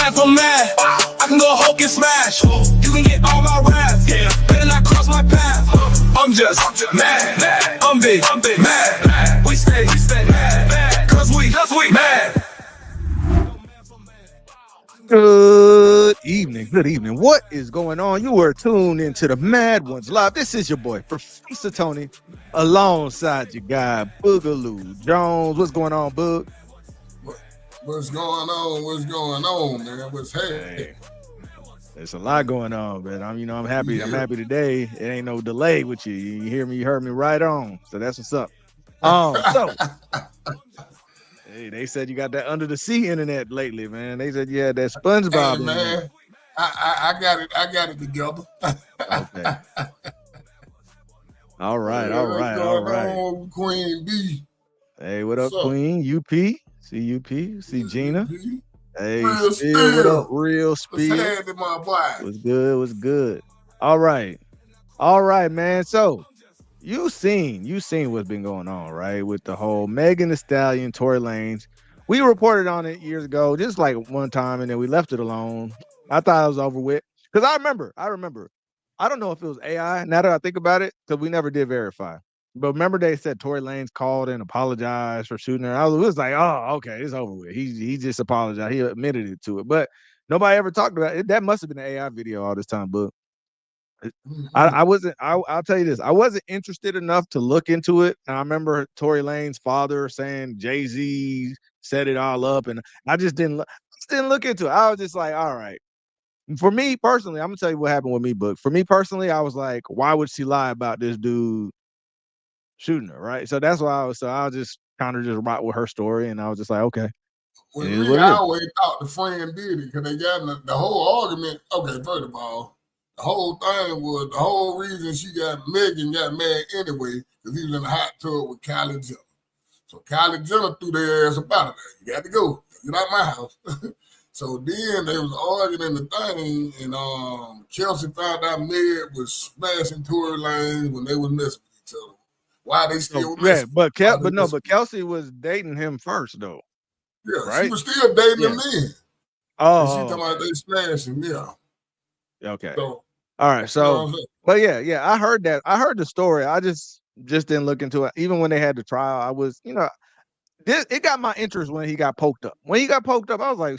man for man. I can go Hulk and smash. You can get all my raps. Better not cross my path. I'm just mad. I'm big mad. We stay mad. Cause we mad. Good evening. What is going on? You were tuned into the Mad Ones Live. This is your boy, Professor Tony, alongside your guy, Boogaloo Jones. What's going on, Boog? What's going on, man? What's happening? Hey, there's a lot going on, but I'm happy. Yeah. I'm happy today. It ain't no delay with you. You hear me? You heard me right on. So that's what's up. Hey, they said you got that under the sea internet lately, man. They said you had that SpongeBob. Hey, man, I got it together. Okay. All right. Queen B. Hey, what up, Queen? UP? See UP? See Gina? UP? Hey, Real Speed, what up? Real Speed. What's happening, my boy? What's good? All right, man. So you seen what's been going on, right? With the whole Megan Thee Stallion, Tory Lanez. We reported on it years ago, just like one time, and then we left it alone. I thought it was over with. Because I remember. I don't know if it was AI, now that I think about it, because we never did verify. But remember they said Tory Lanez called and apologized for shooting her. I was like, oh, okay, it's over with. He just apologized. He admitted it to it. But nobody ever talked about it. That must have been an AI video all this time, but I'll tell you this. I wasn't interested enough to look into it. And I remember Tory Lanez's father saying Jay-Z set it all up. And I just didn't look into it. I was just like, all right. For me personally, I'm gonna tell you what happened with me, Book. For me personally, I was like, why would she lie about this dude shooting her, right? So that's why I was just kind of just rock with her story, and I was just like, okay. Well, I always thought the friend did it because they got the whole argument. Okay, first of all, the whole thing was the whole reason Megan got mad anyway because he was in a hot tub with Kylie Jenner. So Kylie Jenner threw their ass up out of there. You got to go. Get out of my house. So then they was arguing in the thing, and Kelsey found out Meg was smashing Tory Lanez when they was messing with each other. Why they still messing? But Kelsey was dating him first though. Yeah, right? She was still dating him then. Oh, and she talking about they smashing, yeah. Okay. So, all right. So, but yeah, I heard that. I heard the story. I just didn't look into it. Even when they had the trial, I was, it got my interest when he got poked up. When he got poked up, I was like,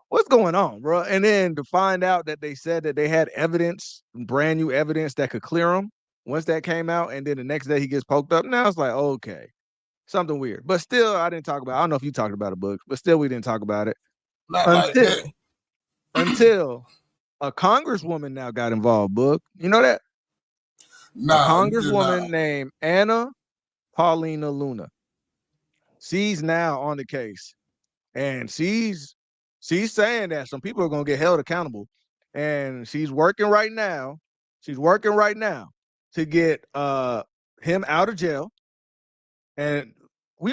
what's going on, bro? And then to find out that they said that they had evidence, brand new evidence that could clear him once that came out, and then the next day he gets poked up. Now it's like, okay, something weird. But still, I didn't talk about it. I don't know if you talked about it, Book, but still we didn't talk about it. Until a congresswoman now got involved, Book. You know that? A congresswoman named Anna Paulina Luna. She's now on the case, and she's saying that some people are gonna get held accountable, and she's working right now. To get him out of jail. And we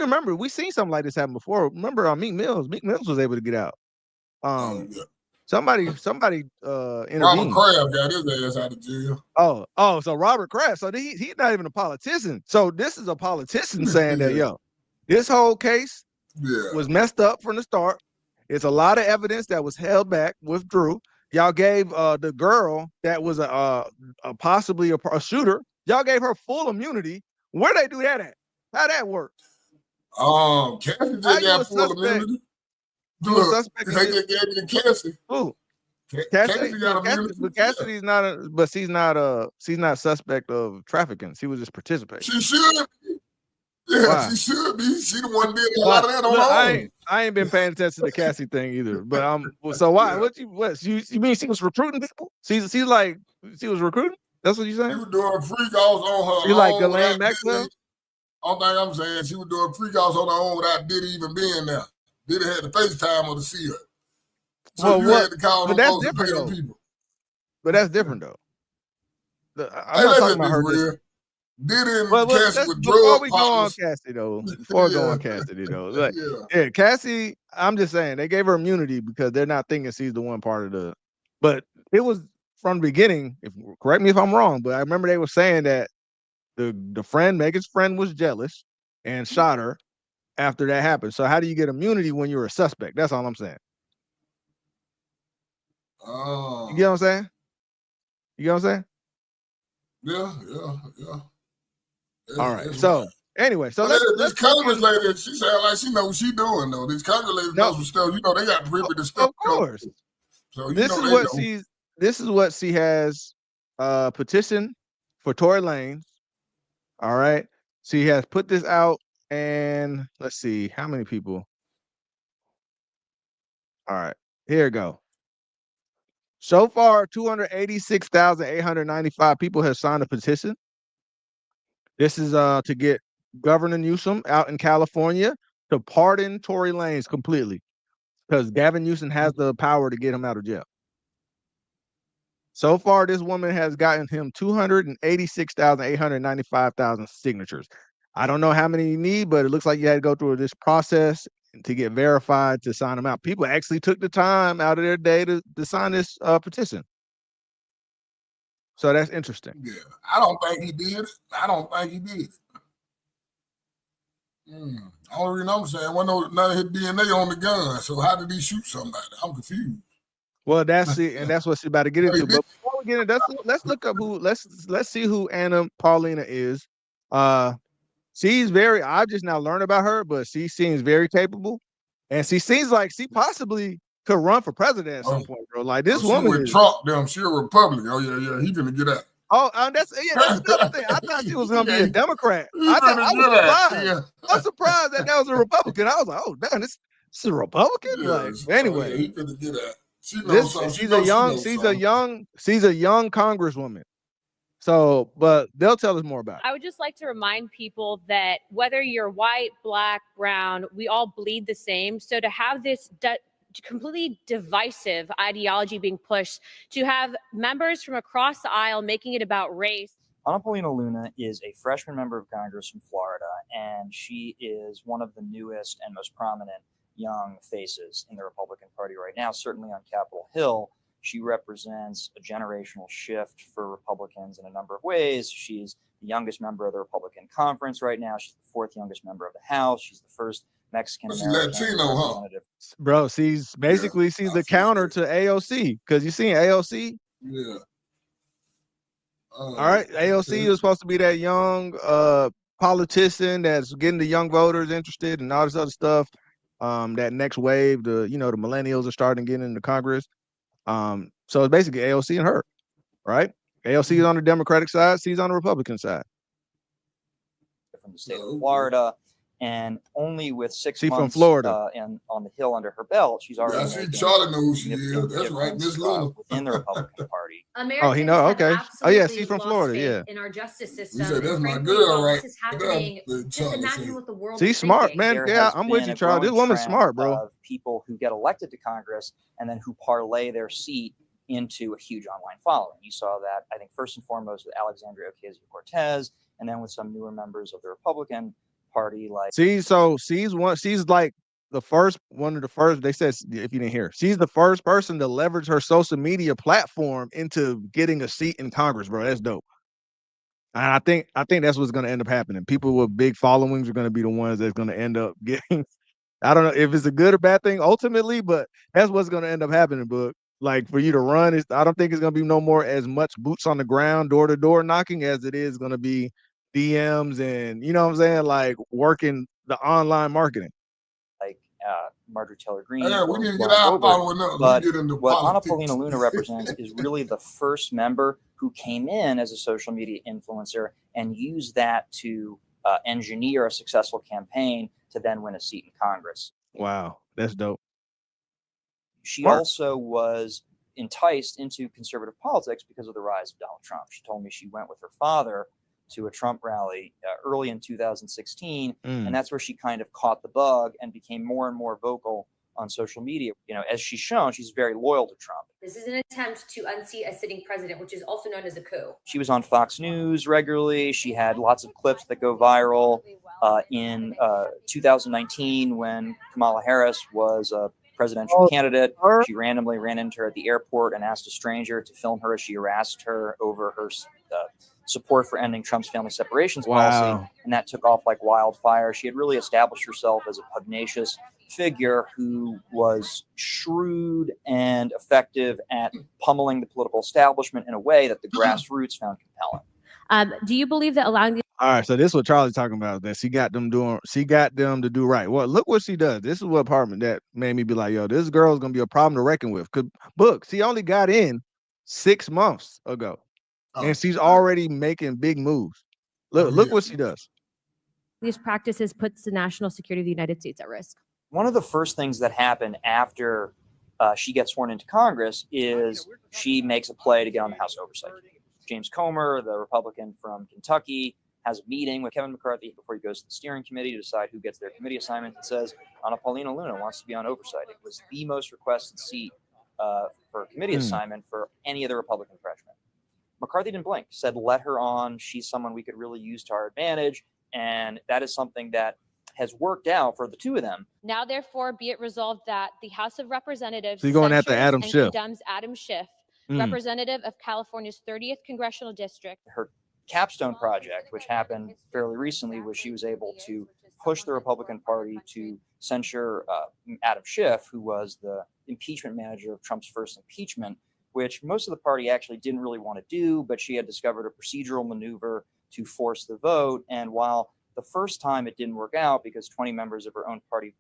seen something like this happen before. Remember Meek Mills was able to get out. Somebody intervened. Robert Kraft got his ass out of jail. Oh, so Robert Kraft. So he's not even a politician. So this is a politician saying that, this whole case was messed up from the start. It's a lot of evidence that was held back, withdrew. Y'all gave the girl that was possibly a shooter, y'all gave her full immunity. Where they do that at? How that work? Cassie just got full immunity. Look, they just gave it to Cassie. Who? Cassie got immunity. But Cassidy's she's not suspect of trafficking. She was just participating. She should be. Yeah, why? She should be. She the one did a lot of that on her own. I ain't been paying attention to the Cassie thing either. But so why? Yeah. You mean she was recruiting people? She was recruiting? That's what you saying? She was doing freak offs on her. She like Ghislaine Maxwell? Only thing I'm saying, she was doing freak offs on her own without Diddy even being there. Diddy had to FaceTime her to see her. So had to call them folks to pay them people. But that's different though. I'm not talking about her. Diddy and Cassie with drug before we go on Cassidy though. Cassie, I'm just saying they gave her immunity because they're not thinking she's the one part of the. But it was from the beginning. Correct me if I'm wrong, but I remember they were saying that the friend, Megan's friend, was jealous and shot her after that happened. So how do you get immunity when you're a suspect? That's all I'm saying. You get what I'm saying? You get what I'm saying? Yeah. All right. So anyway, so this Congress lady, she sound like she knows what she doing though. This Congress lady knows some stuff. You know, they got privy to stuff. Of course. So this is what she has petitioned for Tory Lanez. All right. She has put this out, and let's see how many people. All right, here we go. So far, 286,895 people have signed a petition. This is to get Governor Newsom out in California to pardon Tory Lanez completely, because Gavin Newsom has the power to get him out of jail. So far, this woman has gotten him 286,895,000 signatures. I don't know how many you need, but it looks like you had to go through this process to get verified to sign them out. People actually took the time out of their day to sign this petition. So that's interesting. Yeah, I don't think he did. Only reason I'm saying, none of his DNA on the gun. So how did he shoot somebody? I'm confused. Well, that's it, and that's what she's about to get into. But before we get into, let's look up who. Let's see who Anna Paulina is. She's very. I've just now learned about her, but she seems very capable, and she seems like she possibly could run for president at some point, bro. Like this woman with Trump, she a Republican. Oh yeah, he's gonna get out. Oh, that's another thing. I thought she was gonna be a Democrat. I'm surprised that was a Republican. I was like, oh damn, this is a Republican. Yes. Like anyway, he's gonna get out. She's a young Congresswoman. So, but they'll tell us more about it. I would just like to remind people that whether you're white, black, brown, we all bleed the same. So to have this completely divisive ideology being pushed, to have members from across the aisle making it about race. Paulina Luna is a freshman member of Congress from Florida, and she is one of the newest and most prominent young faces in the Republican Party right now, certainly on Capitol Hill. She represents a generational shift for Republicans in a number of ways. She's the youngest member of the Republican Conference right now. She's the fourth youngest member of the House. She's the first Mexican American representative. Bro, she's the counter to AOC, because you seen AOC? Yeah. All right, AOC is supposed to be that young politician that's getting the young voters interested and all this other stuff. That next wave, the millennials are starting getting into Congress. So it's basically AOC and her, right? AOC is on the Democratic side, she's on the Republican side. From the state of Florida, and only with 6 months from Florida and on the Hill under her belt, she's already. I see Charlie knows she is. That's right, Miss Luna in the Republican Party. He knows. Okay. Oh yeah, she's from Florida. Yeah. In our justice system. You said that's my girl, right? This is happening. Just imagine what the world. She's smart, man. Yeah, I'm with you, Charlie. This woman's smart, bro. Of people who get elected to Congress and then who parlay their seat into a huge online following. You saw that, I think, first and foremost with Alexandria Ocasio-Cortez, and then with some newer members of the Republican Party. Like, she's like one of the first. They said, if you didn't hear, she's the first person to leverage her social media platform into getting a seat in Congress, bro. That's dope. And I think that's what's going to end up happening. People with big followings are going to be the ones that's going to end up getting. I don't know if it's a good or bad thing ultimately, but that's what's going to end up happening. But like for you to run, I don't think it's going to be no more as much boots on the ground, door to door knocking as it is going to be DMs and, you know what I'm saying, like working the online marketing. Like Marjorie Taylor Greene. Yeah, we need to get our following up. But what Anna Paulina Luna represents is really the first member who came in as a social media influencer and used that to engineer a successful campaign to then win a seat in Congress. Wow, that's dope. She also was enticed into conservative politics because of the rise of Donald Trump. She told me she went with her father to a Trump rally early in 2016, and that's where she kind of caught the bug and became more and more vocal on social media. You know, as she's shown, she's very loyal to Trump. This is an attempt to unseat a sitting president, which is also known as a coup. She was on Fox News regularly. She had lots of clips that go viral. In 2019, when Kamala Harris was a presidential candidate, she randomly ran into her at the airport and asked a stranger to film her as she harassed her over her support for ending Trump's family separations policy, and that took off like wildfire. She had really established herself as a pugnacious figure who was shrewd and effective at pummeling the political establishment in a way that the grassroots found compelling. Do you believe that allowing the All right, so this is what Charlie's talking about. That she got them to do right. Well, look what she does. This is what apartment that made me be like, yo, this girl is gonna be a problem to reckon with. Cause look, she only got in 6 months ago, and she's already making big moves. Look what she does. these practices puts the national security of the United States at risk? One of the first things that happen after she gets sworn into Congress is she makes a play to get on the House Oversight. James Comer, the Republican from Kentucky, has a meeting with Kevin McCarthy before he goes to the steering committee to decide who gets their committee assignment, and says, Paulina Luna wants to be on oversight. It was the most requested seat for a committee assignment for any of the Republican freshmen. McCarthy didn't blink, said, let her on. She's someone we could really use to our advantage. And that is something that has worked out for the two of them. Now, therefore, be it resolved that the House of Representatives So you're going after censures Adam and Schiff. condemns Adam Schiff, representative of California's 30th congressional district. Her capstone project, which happened fairly recently, was she was able to push the Republican Party to censure Adam Schiff, who was the impeachment manager of Trump's first impeachment, which most of the party actually didn't really want to do, but she had discovered a procedural maneuver to force the vote. And while the first time it didn't work out because 20 members of her own party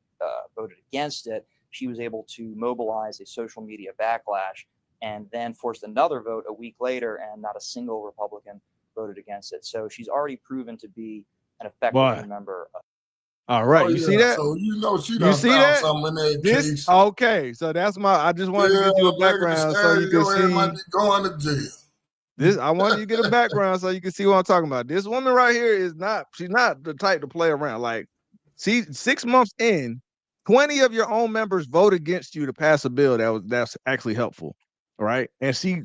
voted against it, she was able to mobilize a social media backlash and then forced another vote a week later, and not a single Republican voted against it. So she's already proven to be an effective member. All right, you see that? So she you see that? Something in that case. Okay, so that's I just wanted to get you a background so you can see. Might be going to jail. I wanted you to get a background so you can see what I'm talking about. This woman right here she's not the type to play around. Like, see, 6 months in, 20 of your own members vote against you to pass a bill that's actually helpful. Right. And she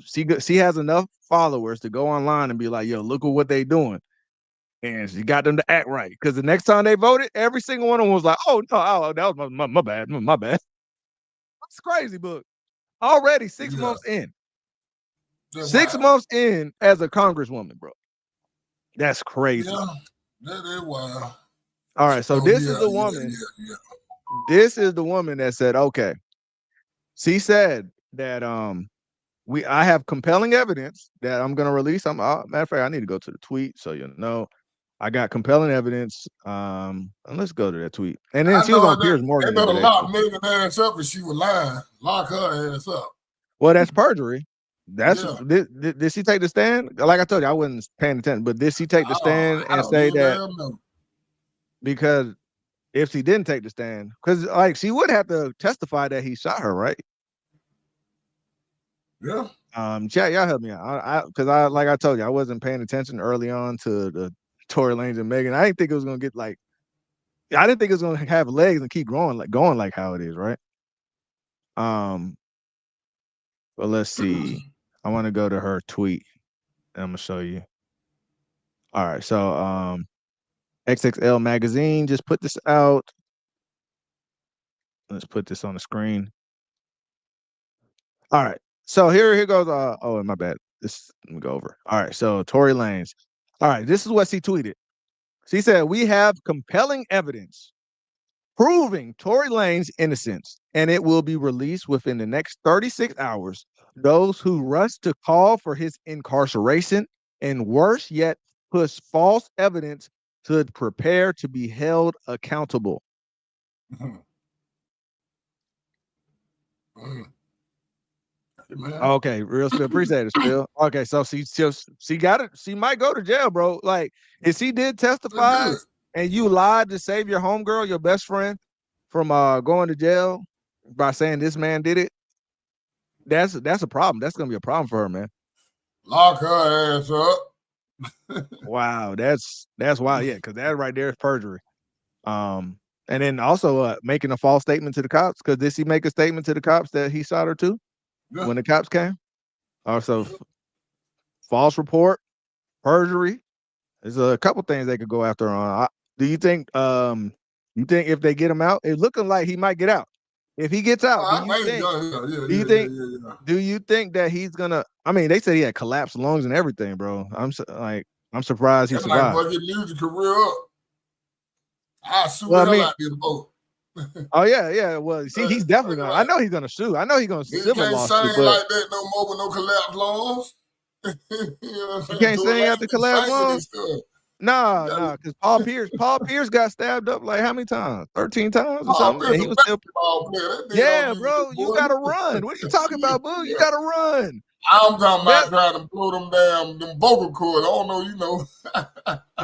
has enough followers to go online and be like, yo, look at what they doing. And she got them to act right. Because the next time they voted, every single one of them was like, oh, no, that was my bad. My bad. That's crazy, book. Already 6 months in. 6 months in as a congresswoman, bro. That's crazy. Yeah, that is wild. All right. So this is the woman. This is the woman that said, okay. She said that I have compelling evidence that I'm going to release. Matter of fact, I need to go to the tweet so you know. I got compelling evidence. And let's go to that tweet. And then she was on Piers Morgan. They better lock Megan ass up if she was lying. Lock her ass up. Well, that's perjury. Did she take the stand? Like I told you, I wasn't paying attention. But did she take the stand and say that? Because if she didn't take the stand, because like she would have to testify that he shot her, right? Yeah. Chat, y'all help me out. Because I like I told you, I wasn't paying attention early on to the Tory Lanez and Megan. I didn't think it was gonna get I didn't think it was gonna have legs and keep going like how it is, right? But let's see. I want to go to her tweet. And I'm gonna show you. All right, so XXL magazine just put this out. Let's put this on the screen. All right. So here goes. Oh, my bad. Let me go over. All right. So Tory Lanez. All right. This is what she tweeted. She said, we have compelling evidence proving Tory Lanez's innocence, and it will be released within the next 36 hours. Those who rush to call for his incarceration, and worse yet, push false evidence should prepare to be held accountable. Okay, real Spill. Appreciate it, Spill. Okay, so she got it. She might go to jail, bro. Like, if she did testify and you lied to save your homegirl, your best friend, from going to jail by saying this man did it, that's a problem. That's gonna be a problem for her, man. Lock her ass up. Wow, that's wild. Yeah, because that right there is perjury. And then also making a false statement to the cops. Because did she make a statement to the cops that he shot her too? Yeah. When the cops came? Also, false report, perjury. There's a couple things they could go after on. Do you think if they get him out, it's looking like he might get out? If he gets out, do you think that he's gonna? I mean, they said he had collapsed lungs and everything, bro. I'm surprised he survived. Like your music career up. I assume out this boat. Oh yeah. Well, see, he's definitely gonna. I know he's gonna sue. I know he's gonna He civil can't lawsuit. sing But like that no more with no collapse lungs. you can't sing after collapse lungs. Nah, because Paul Pierce got stabbed up like how many times? 13 times or something. And he was still. Yeah, bro, you gotta run. What are you talking about, boo? You gotta run. I'm talking about trying to blow them vocal cords. I don't know, you know.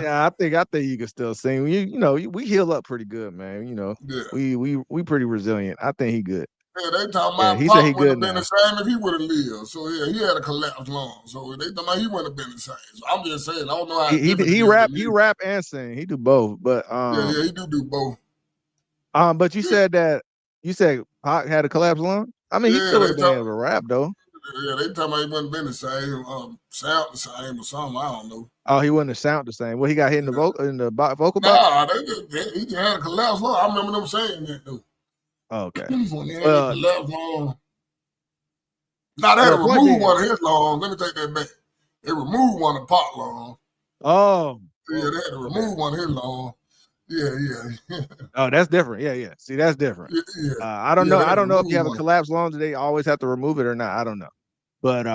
Yeah, I think you can still sing. We heal up pretty good, man. We pretty resilient. I think he good. Yeah, they talking about he said he Pop would good have been now. the same if he would have lived. So yeah, he had a collapsed lung. So they talking about he wouldn't have been the same. So I'm just saying, I don't know how he rap and sing. He do both, but yeah, he do both. But you said Pac had a collapsed lung. I mean, he still would have been able to rap though. Yeah, they talking about he wouldn't been the same, sound the same or something. I don't know. Oh, he wouldn't have sound the same. Well, he got hit in the vocal box. Nah, he just had a collapsed lung. I remember them saying that though. Okay. When he had a collapsed lung. Now they had to remove one of his lungs. Let me take that back. They removed one of Pop lungs. Oh. Yeah, they had to remove one of his lungs. Yeah. Oh, that's different. Yeah. See, that's different. Yeah. I don't know. I don't know if you have a collapsed lung, do they always have to remove it or not? I don't know. But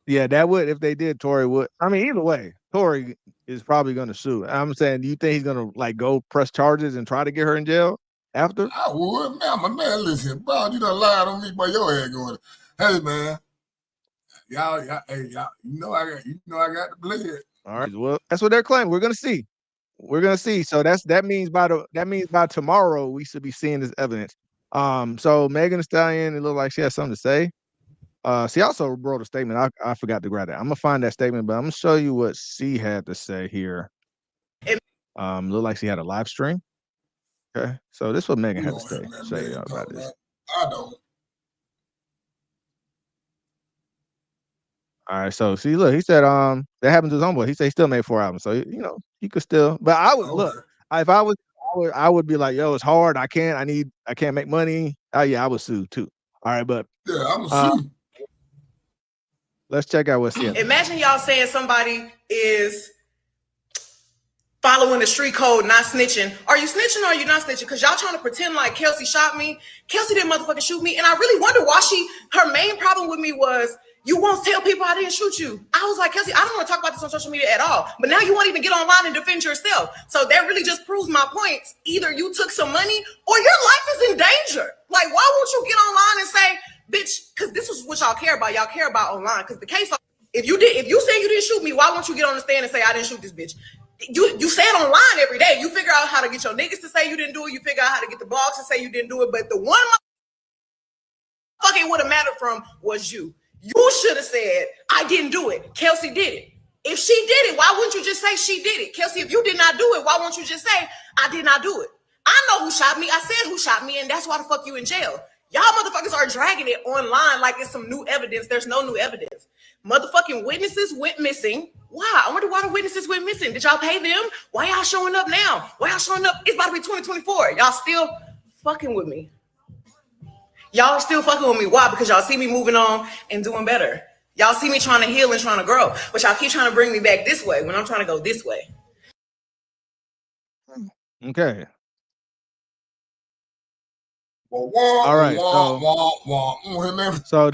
yeah, that would, if they did, Tory would. I mean, either way, Tory is probably going to sue. I'm saying, do you think he's going to like go press charges and try to get her in jail after? I would. Man, listen, bro, you done lied on me by your head going, hey man, y'all, you know I got to play it. All right. Well, that's what they're claiming. We're gonna see. So that means by tomorrow we should be seeing this evidence. So Megan Thee Stallion, it looked like she had something to say. She also wrote a statement. I forgot to grab that. I'm gonna find that statement, but I'm gonna show you what she had to say here. Looked like she had a live stream. Okay, so this is what Megan had to say about this. I don't. All right, so see, look, he said that happened to his homeboy. He said he still made 4 albums, so he could still. But I would look if I would be like, yo, it's hard. I can't make money. Oh yeah, I would sue too. All right, but yeah, I'm sue. Let's check out what's here. Imagine y'all saying somebody is following the street code, not snitching. Are you snitching or are you not snitching? Because y'all trying to pretend like Kelsey shot me. Kelsey didn't motherfucking shoot me. And I really wonder why her main problem with me was, you won't tell people I didn't shoot you. I was like, Kelsey, I don't want to talk about this on social media at all. But now you won't even get online and defend yourself. So that really just proves my points. Either you took some money or your life is in danger. Like, why won't you get online and say, bitch, because this is what y'all care about. Y'all care about online. Because the case, if you say you didn't shoot me, why won't you get on the stand and say I didn't shoot this bitch? You say it online every day. You figure out how to get your niggas to say you didn't do it. You figure out how to get the blogs to say you didn't do it. But the one fucking would have mattered from was you. You should have said, I didn't do it. Kelsey did it. If she did it, why wouldn't you just say she did it? Kelsey, if you did not do it, why won't you just say, I did not do it? I know who shot me. I said who shot me, and that's why the fuck you in jail. Y'all motherfuckers are dragging it online like it's some new evidence. There's no new evidence. Motherfucking witnesses went missing. Why? I wonder why the witnesses went missing. Did y'all pay them? Why y'all showing up now? Why y'all showing up? It's about to be 2024. Y'all still fucking with me. Y'all still fucking with me. Why? Because y'all see me moving on and doing better. Y'all see me trying to heal and trying to grow. But y'all keep trying to bring me back this way when I'm trying to go this way. Okay. All right. So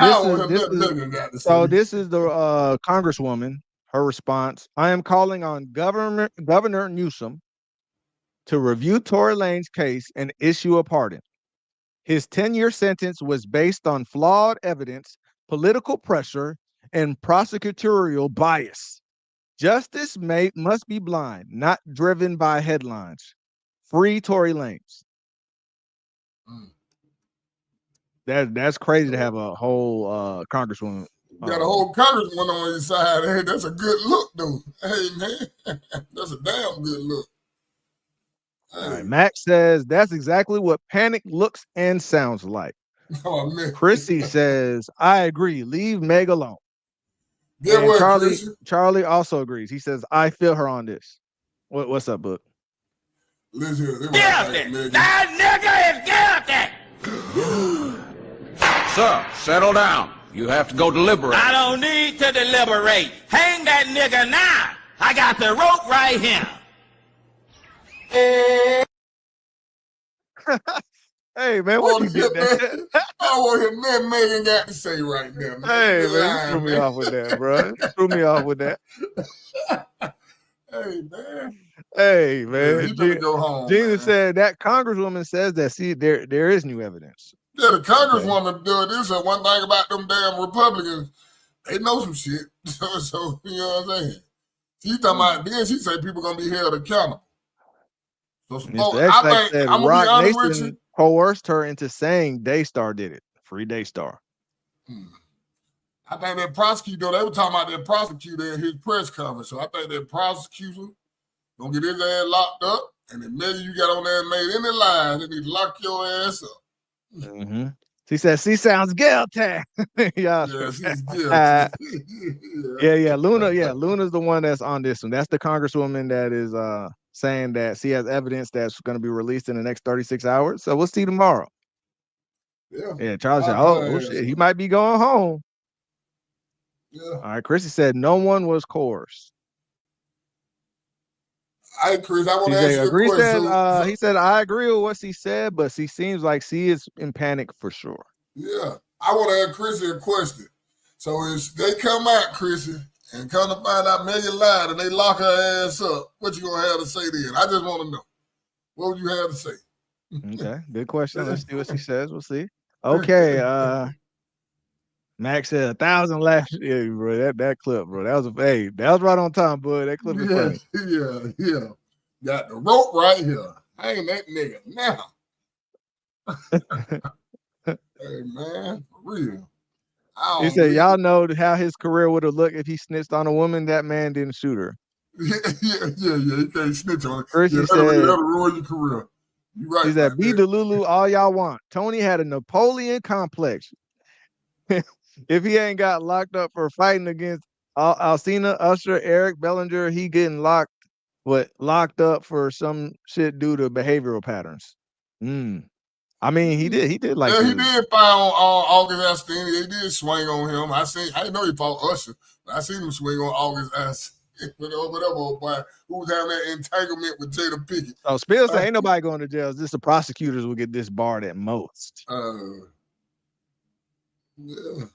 this is the Congresswoman. Her response: I am calling on Governor Newsom to review Tory Lanez case and issue a pardon. His 10-year sentence was based on flawed evidence, political pressure, and prosecutorial bias. Justice must be blind, not driven by headlines. Free Tory Lanez. That's crazy to have a whole Congresswoman. You got a whole Congresswoman on your side. Hey, that's a good look, though. Hey, man, that's a damn good look. All right, Max says that's exactly what panic looks and sounds like. Oh, man. Chrissy says, I agree. Leave Meg alone. Yeah, and Charlie also agrees. He says, I feel her on this. What's up, Book? Listen, that nigga is guilty. Sir, settle down. You have to go deliberate. I don't need to deliberate. Hang that nigga now. I got the rope right here. Hey, man, what you get that? I want to hear nothing Megan got to say right now, man. Hey, Quit man, you lying, threw me man. off with that, bro. You threw me off with that. Hey, man. Hey, Yeah, man. he better go home, Gina man. said that Congresswoman says that there is new evidence. Yeah, the Congresswoman doing this. And one thing about them damn Republicans, they know some shit. So you know what I'm saying? She talking about then she say people gonna be held accountable. So Mr. I X think said I'm gonna be Rock honest with you. Nation coerced her into saying Daystar did it. Free Daystar. I think that prosecutor, they were talking about that prosecutor in his press conference. So I think that prosecutor gonna get his ass locked up. And then maybe you got on there and made any lies, they need to lock your ass up. Mm-hmm. She said she sounds guilty. Yeah, she's guilty. Yeah. Luna's the one that's on this one. That's the Congresswoman that is saying that she has evidence that's going to be released in the next 36 hours. So we'll see tomorrow. Yeah, Charlie said, oh shit, he might be going home. Yeah. All right, Chrissy said no one was coerced. Hey, Chris, I want to ask you a question. He said, I agree with what she said, but she seems like she is in panic for sure. Yeah. I want to ask Chrissy a question. So if they come out, Chrissy, and come to find out Megan lied and they lock her ass up, what you going to have to say then? I just want to know. What would you have to say? Okay, good question. Let's see what she says. We'll see. Okay, Max said 1,000 last year, bro. That clip, bro. That was right on time, bud. That clip is funny. Yeah. Got the rope right here. I ain't that nigga now. Hey, man, for real. He said, y'all know how his career would have looked if he snitched on a woman. That man didn't shoot her. Yeah. He can't snitch on her. First, That'll ruin your career. You right. He said, be Delulu all y'all want. Tony had a Napoleon complex. If he ain't got locked up for fighting against Alcina, Usher, Eric Bellinger, he getting locked up for some shit due to behavioral patterns. I mean, he did like. Yeah, he did fight on August Alcina. He did swing on him. I didn't know he fought Usher, but I seen him swing on August Alcina. Whatever old boy who was having that entanglement with Jada Pinkett. Oh, Spill said ain't nobody going to jail. Just the prosecutors will get disbarred at most. Yeah.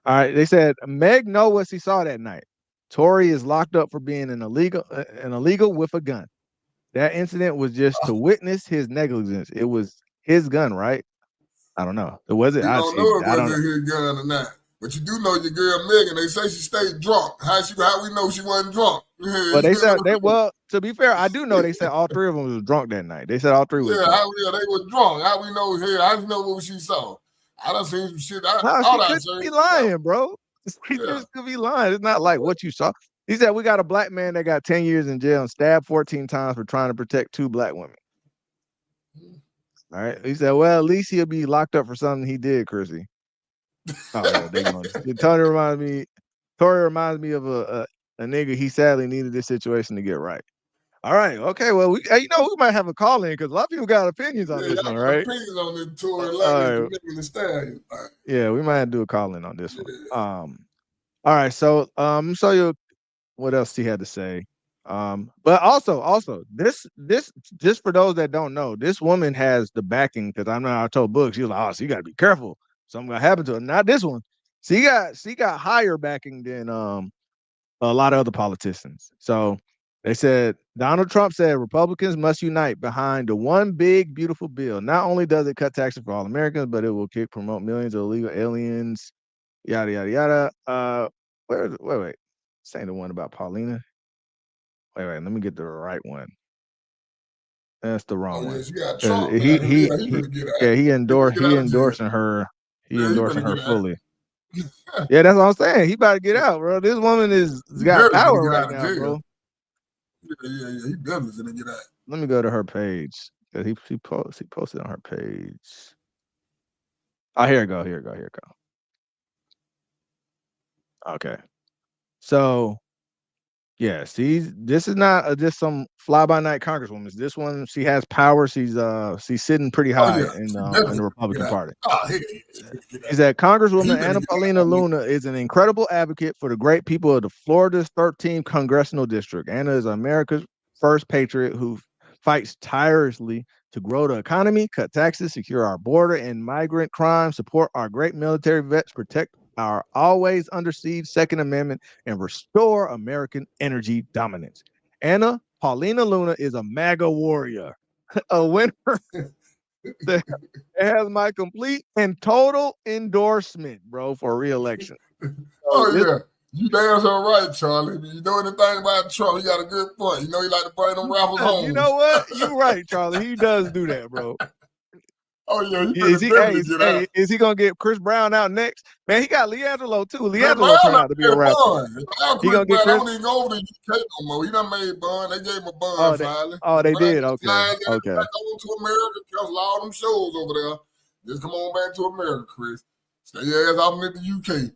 All right. They said Meg know what she saw that night. Tory is locked up for being an illegal with a gun. That incident was just to witness his negligence. It was his gun, right? I don't know. Was it? You don't know if it was his gun or not. But you do know your girl Megan. They say she stayed drunk. How we know she wasn't drunk? Well, they said to be fair, I do know they said all three of them was drunk that night. They said all three was drunk. They were drunk. How we know here? I just know what she saw. I done seen some shit. She could be lying, bro. She just could be lying. It's not like what you saw. He said we got a black man that got 10 years in jail and stabbed 14 times for trying to protect 2 black women. All right. He said, well, at least he'll be locked up for something he did, Chrissy. Oh yeah, they going. Tory reminds me of a nigga. He sadly needed this situation to get right. All right, okay. Well, we might have a call in because a lot of people got opinions on this one, right? Opinions on this Tory Lanez and the Stallion. Yeah, we might have to do a call in on this one. All right, so show you what else he had to say. But also this just for those that don't know, this woman has the backing because I told Book, she was like, oh, so you got to be careful. Something gonna happen to her. Not this one. She got higher backing than a lot of other politicians. So they said Donald Trump said Republicans must unite behind the one big beautiful bill. Not only does it cut taxes for all Americans, but it will promote millions of illegal aliens. Yada yada yada. Wait. This ain't the one about Paulina. Wait. Let me get the right one. That's the wrong one. Yeah, Trump, he endorsing her. He endorsing her fully. Yeah, that's what I'm saying. He about to get out, bro. This woman has got power right now, bro. Yeah. He definitely gonna get out. Let me go to her page. He posted on her page. Oh, here it go. Okay. So, yeah, this is not just some fly-by-night congresswoman. This one, she has power. She's sitting pretty high in the Republican Party. Is that Congresswoman Anna Paulina Luna is an incredible advocate for the great people of the Florida's 13th congressional district. Anna is America's first patriot who fights tirelessly to grow the economy, cut taxes, secure our border and migrant crime, support our great military vets, protect our always under siege Second Amendment, and restore American energy dominance. Anna Paulina Luna is a MAGA warrior, a winner that has my complete and total endorsement, bro, for re-election. Oh, yeah. You damn so right, Charlie. You know anything about Trump, he got a good point. You know he like to bring them raffles home. You know what? You're right, Charlie. He does do that, bro. Oh, yeah. Is he gonna get Chris Brown out next? Man, he got Leangelo too. Leangelo turned out to be a rapper. He gonna get Chris. I don't even go over to the UK no more. He done made bun. They gave him a bun finally. They did. Okay. Back over to America. Cancel all them shows over there. Just come on back to America, Chris. Stay your ass off in the UK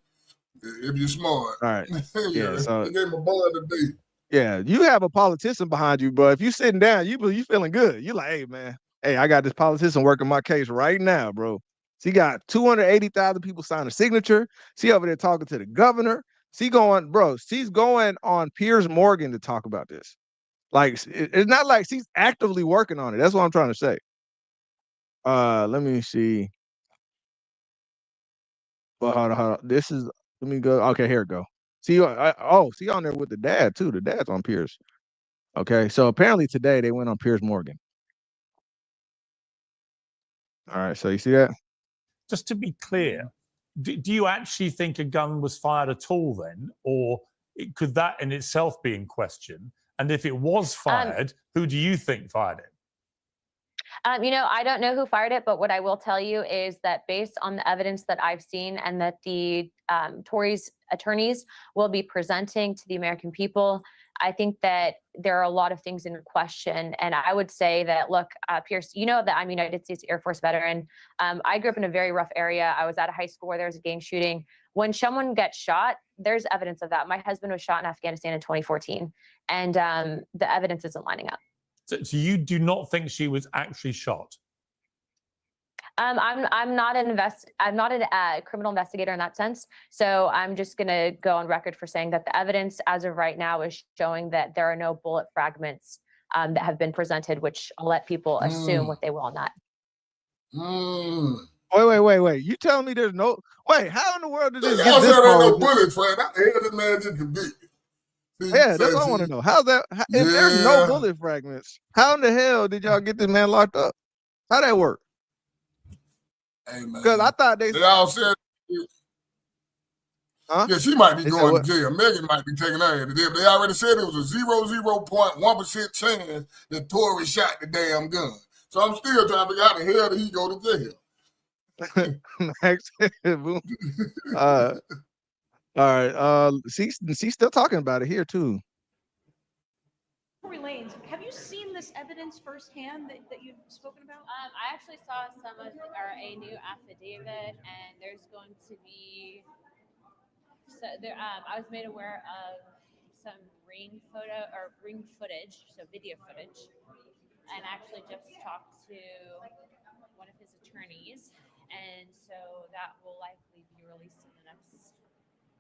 if you're smart. All right. Yeah. So they gave him a bun today. Yeah, you have a politician behind you, bro. If you sitting down, you feeling good. You like, hey, man. Hey, I got this politician working my case right now, bro. She got 280,000 people sign a signature. She over there talking to the governor. She's going on Piers Morgan to talk about this. Like, it's not like she's actively working on it. That's what I'm trying to say. Let me see. But hold on. Let me go. Okay, here we go. See on there with the dad too. The dad's on Piers. Okay, so apparently today they went on Piers Morgan. All right, so you see that? Just to be clear, do you actually think a gun was fired at all then? Or could that in itself be in question? And if it was fired, who do you think fired it? I don't know who fired it, but what I will tell you is that based on the evidence that I've seen and that the Tory's attorneys will be presenting to the American people, I think that there are a lot of things in question. And I would say that, look, Pierce, you know that I'm a United States Air Force veteran. I grew up in a very rough area. I was at a high school where there was a gang shooting. When someone gets shot, there's evidence of that. My husband was shot in Afghanistan in 2014, and the evidence isn't lining up. So you do not think she was actually shot? I'm not a criminal investigator in that sense. So I'm just going to go on record for saying that the evidence as of right now is showing that there are no bullet fragments that have been presented, which I'll let people assume what they will on that. Wait. You telling me there's no... Wait, how in the world did this get this far? There ain't no bullet fragment. I hate this man to convict. Yeah, that's what I want to know. How's that? If there's no bullet fragments, how in the hell did y'all get this man locked up? How that work? Hey, man. Because I thought they all said, yeah, she might be going to jail. Megan might be taking her to jail. They already said it was a 0.1% chance that Tory shot the damn gun. So I'm still trying to figure out how the hell did he go to jail. Max, all right. She's still talking about it here too. Tory Lanez, have you seen this evidence firsthand that you've spoken about? I actually saw a new affidavit, and there's going to be. I was made aware of some ring footage, so video footage, and actually just talked to one of his attorneys, and so that will likely be released in the next.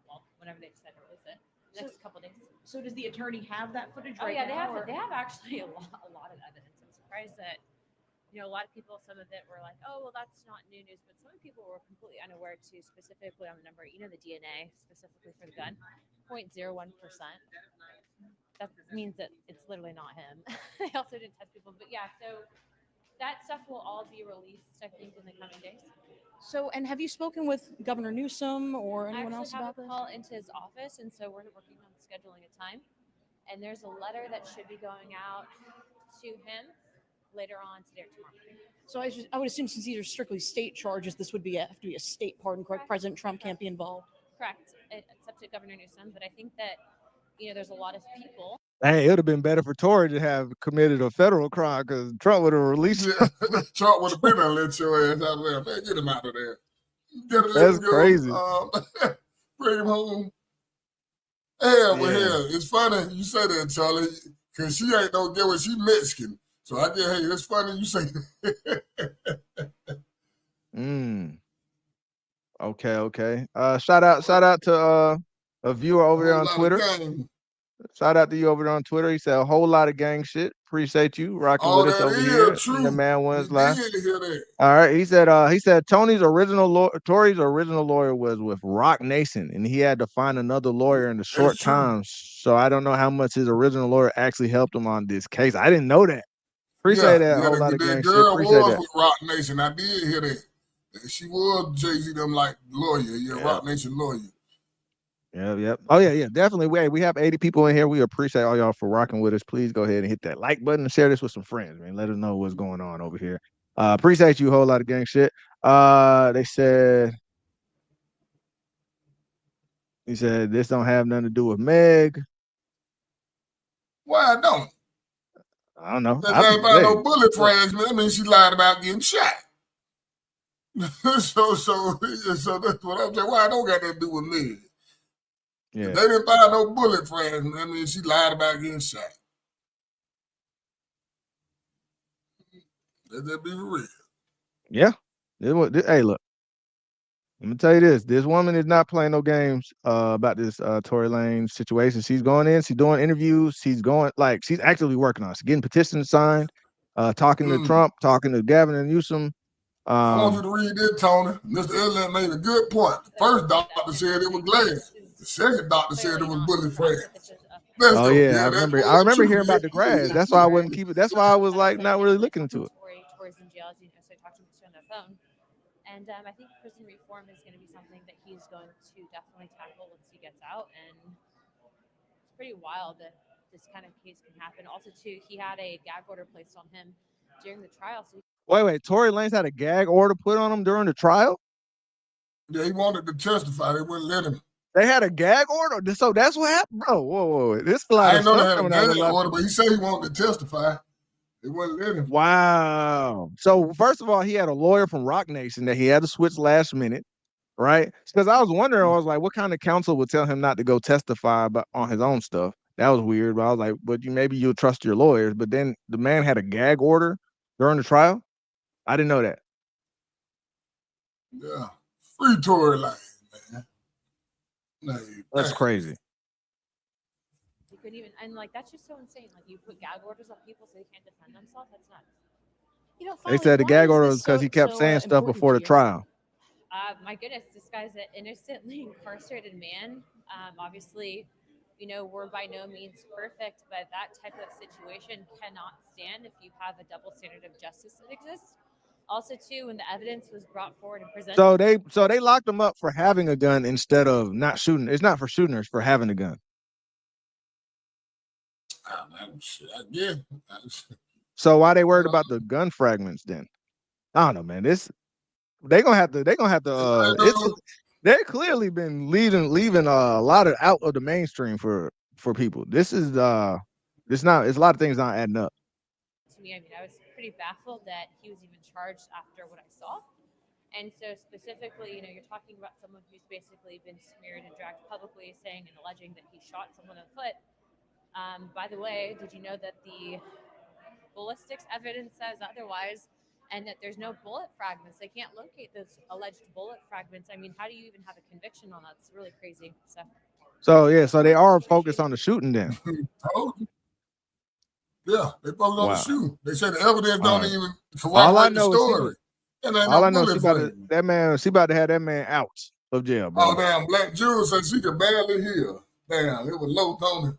Well, whenever they decide to release it, next couple days. So does the attorney have that footage right now? They have actually a lot of evidence. I'm surprised that, a lot of people, some of it were like, oh, well, that's not new news, but some people were completely unaware too, specifically on the number, the DNA, specifically for the gun, 0.01%. That means that it's literally not him. They also didn't test people, but yeah, so that stuff will all be released, I think, in the coming days. So, and have you spoken with Governor Newsom or anyone else about this? I actually have a call into his office, and so we're working on scheduling a time. And there's a letter that should be going out to him later on today or tomorrow. So I would assume since these are strictly state charges, this would have to be a state pardon, correct? President Trump can't be involved. Correct. It's up to Governor Newsom, but I think that, there's a lot of people. Hey, it would have been better for Tory to have committed a federal crime because Trump would have released him. Trump would have been and let your ass out of there. Man, get him out of there. That's crazy. Bring him home. Hell, it's funny you say that, Charlie, because she ain't no girl. She Mexican. So I get, hey, it's funny you say that. Okay. Shout out to a viewer over there on Twitter. Shout out to you over there on Twitter. He said a whole lot of gang shit. Appreciate you rocking with us that over here is in the true. Man We One's Live. did hear that. All right. He said Tory's original lawyer was with Rock Nation, and he had to find another lawyer in the short That's true. time. So I don't know how much his original lawyer actually helped him on this case. I didn't know that. Appreciate that whole lot of gang shit. Girl Appreciate was that. with Rock Nation. I did hear that. She was Jay-Z them like lawyer. Yeah, Rock Nation lawyer. Yep. Oh, yeah, definitely. We have 80 people in here. We appreciate all y'all for rocking with us. Please go ahead and hit that like button and share this with some friends, man. Let us know what's going on over here. Appreciate you a whole lot of gang shit. He said this don't have nothing to do with Meg. Why I don't? I don't know. They ain't found no bullet fragment. I mean, she lied about getting shot. so that's what I'm saying. Why I don't got that to do with me? Yeah. If they didn't find no bullet fragment, I mean, she lied about getting shot. Let that be real. Yeah. Hey, look. Let me tell you this. This woman is not playing no games about this Tory Lanez situation. She's going in. She's doing interviews. She's actively working on it. She's getting petitions signed, talking to Trump, talking to Gavin and Newsom. I want you to read this, Tony. Mr. Elliott made a good point. The first doctor said it was glass. The second doctor said it was bullet fragments. Oh yeah, I remember hearing about the grass. That's why I wouldn't keep it. That's why I was like not really looking into it. Tory's in jail, as you know, so I talked to him on the phone. And I think prison reform is going to be something that he's going to definitely tackle once he gets out. And it's pretty wild that this kind of case can happen. Also, too, he had a gag order placed on him during the trial. So wait, Tory Lanez had a gag order put on him during the trial? Yeah, he wanted to testify. They wouldn't let him. They had a gag order? So that's what happened? Bro, whoa. This is a lot of stuff coming out of the order, but he said he wanted to testify. They wouldn't let him. Wow. So first of all, he had a lawyer from Rock Nation that he had to switch last minute, right? Because I was wondering, I was like, what kind of counsel would tell him not to go testify on his own stuff? That was weird. But I was like, but maybe you'll trust your lawyers. But then the man had a gag order during the trial. I didn't know that. Yeah. Free Tory Lanez, man. That's crazy. You couldn't even, and like that's just so insane. Like you put gag orders on people so they can't defend themselves. That's nuts. You know, They said the gag order was because he kept saying stuff before the trial. My goodness, this guy's an innocently incarcerated man. Obviously, you know, we're by no means perfect, but that type of situation cannot stand if you have a double standard of justice that exists. Also, too, when the evidence was brought forward and presented. So they locked him up for having a gun instead of not shooting. It's not for shooting, it's for having a gun. Yeah. So why they worried about the gun fragments then? I don't know, man. They're gonna have to. They've clearly been leaving a lot out of the mainstream for people. It's a lot of things not adding up. To me, I mean, I was pretty baffled that he was even charged after what I saw. And so specifically, you know, you're talking about someone who's basically been smeared and dragged publicly, saying and alleging that he shot someone in the foot. By the way, did you know that the ballistics evidence says otherwise, and that there's no bullet fragments? They can't locate those alleged bullet fragments. I mean, how do you even have a conviction on that? It's really crazy. So they are focused on the shooting then. Yeah, they focused on the shooting. They said the evidence don't even corroborate all I know the story. All I know she about to have that man out of jail, bro. Oh damn, Black Jewel said she could barely hear. Damn, it was low, Tony.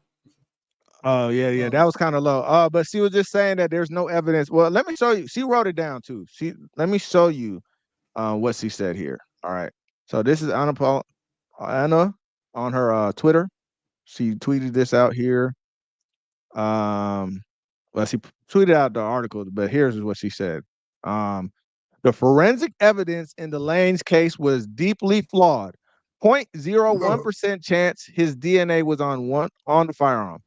Oh yeah, that was kind of low. But she was just saying that there's no evidence. Well, let me show you. She wrote it down too. Let me show you what she said here. All right. So this is Anna on her Twitter. She tweeted this out here. Well, she tweeted out the article, but here's what she said. The forensic evidence in the Lanez case was deeply flawed. 0.01% chance his DNA was on the firearm.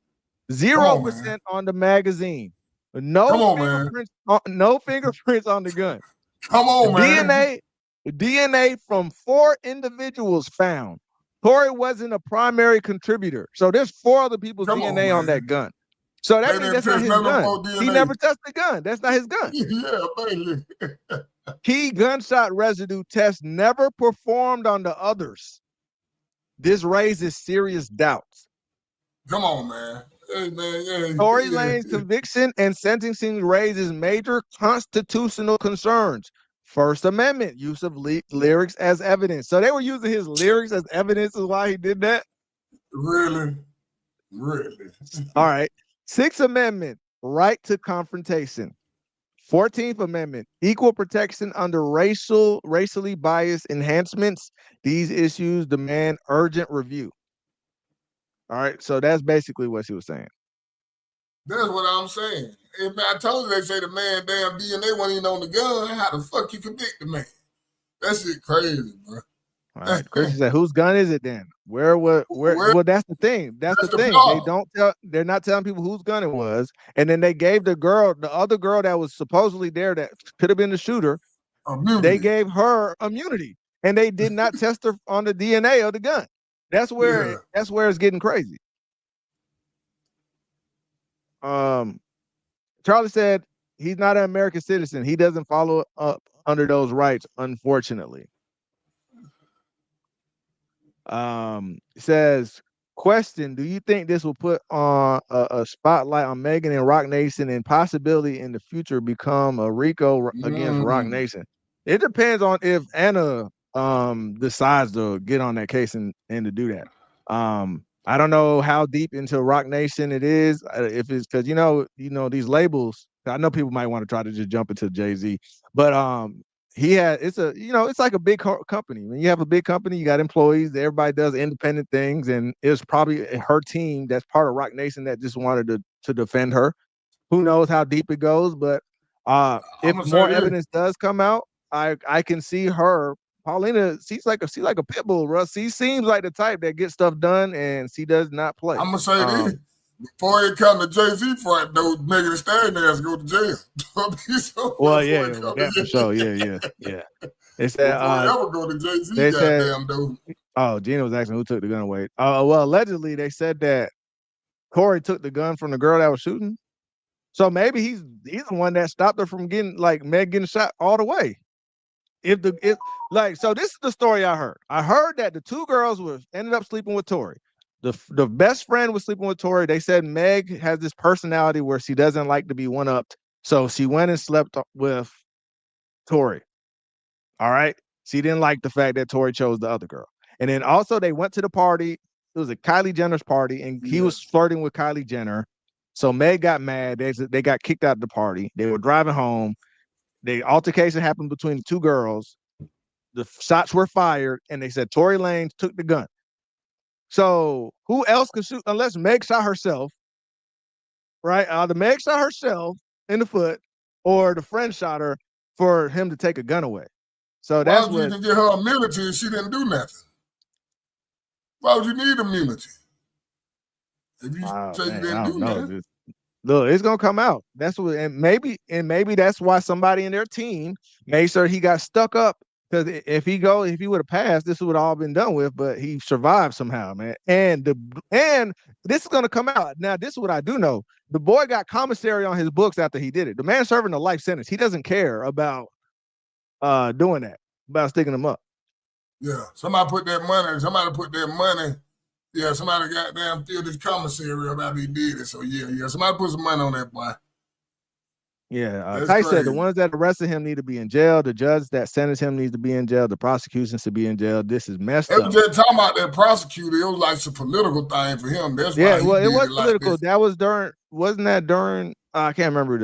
0% on the magazine. No fingerprints on the gun. Come on, man. DNA from 4 individuals found. Tory wasn't a primary contributor. So there's 4 other people's DNA on that gun. So that means that's not his gun. He never touched the gun. That's not his gun. Yeah, baby. Key gunshot residue test never performed on the others. This raises serious doubts. Come on, man. Hey, man. Yeah, Tory yeah, Lanez yeah. conviction and sentencing raises major constitutional concerns. First Amendment, use of lyrics as evidence. So they were using his lyrics as evidence is why he did that? Really? Really? All right. Sixth Amendment, right to confrontation. 14th Amendment, equal protection under racially biased enhancements. These issues demand urgent review. All right. So that's basically what she was saying. That's what I'm saying. If I told you they say the man damn DNA wasn't even on the gun, how the fuck you convict the man? That shit crazy, bro. All right. Christian said, whose gun is it then? Where well, that's the thing. That's the the thing. They problem. don't tell, they're not telling people whose gun it was. And then they gave the other girl that was supposedly there that could have been the shooter, Immunity. they gave her immunity. And they did not test her on the DNA of the gun. That's where it's getting crazy. Charlie said he's not an American citizen. He doesn't follow up under those rights, unfortunately. Says, question, do you think this will put on a spotlight on Megan and Rock Nation and possibility in the future become a RICO against Rock Nation? It depends on if Anna decides to get on that case and to do that. I don't know how deep into Rock Nation it is. If it's because you know these labels. I know people might want to try to just jump into Jay-Z, but it's like a big company. When you have a big company, you got employees. Everybody does independent things, and it's probably her team that's part of Rock Nation that just wanted to defend her. Who knows how deep it goes? But if more evidence does come out, I can see her. Paulina, she's like a pit bull, Russ. She seems like the type that gets stuff done, and she does not play. I'm gonna say this. Before it come to Jay-Z front, though, Megan Thee Stallion has to go to jail. Well, yeah, that for sure. Yeah. They said before you ever go to Jay-Z, they said, goddamn dude. Oh, Gina was asking who took the gun away. Well, allegedly they said that Corey took the gun from the girl that was shooting. So maybe he's the one that stopped her from getting Meg getting shot all the way. So this is the story I heard. I heard that the two girls ended up sleeping with Tory. The best friend was sleeping with Tory. They said Meg has this personality where she doesn't like to be one-upped. So she went and slept with Tory. All right. She didn't like the fact that Tory chose the other girl. And then also they went to the party. It was a Kylie Jenner's party, and he was flirting with Kylie Jenner. So Meg got mad. They got kicked out of the party. They were driving home. The altercation happened between the two girls. The shots were fired, and they said Tory Lanez took the gun. So who else could shoot unless Meg shot herself? Right? Either Meg shot herself in the foot, or the friend shot her for him to take a gun away. So Why would you even get her immunity if she didn't do nothing? Why would you need immunity? If you say you didn't do nothing. Look, it's gonna come out. That's what, and maybe that's why somebody in their team made sure he got stuck up. Because if he would have passed, this would have all been done with. But he survived somehow, man. And this is gonna come out. Now, this is what I do know. The boy got commissary on his books after he did it. The man serving a life sentence. He doesn't care about doing that, about sticking him up. Yeah, somebody put that money. Yeah, somebody goddamn filled this commissary about he did it. So yeah, somebody put some money on that boy. Yeah, Ty said the ones that arrested him need to be in jail. The judge that sentenced him needs to be in jail. The prosecution should be in jail. This is messed up. They were just talking about that prosecutor. It was like some political thing for him. That's why it was political. That was wasn't that during? I can't remember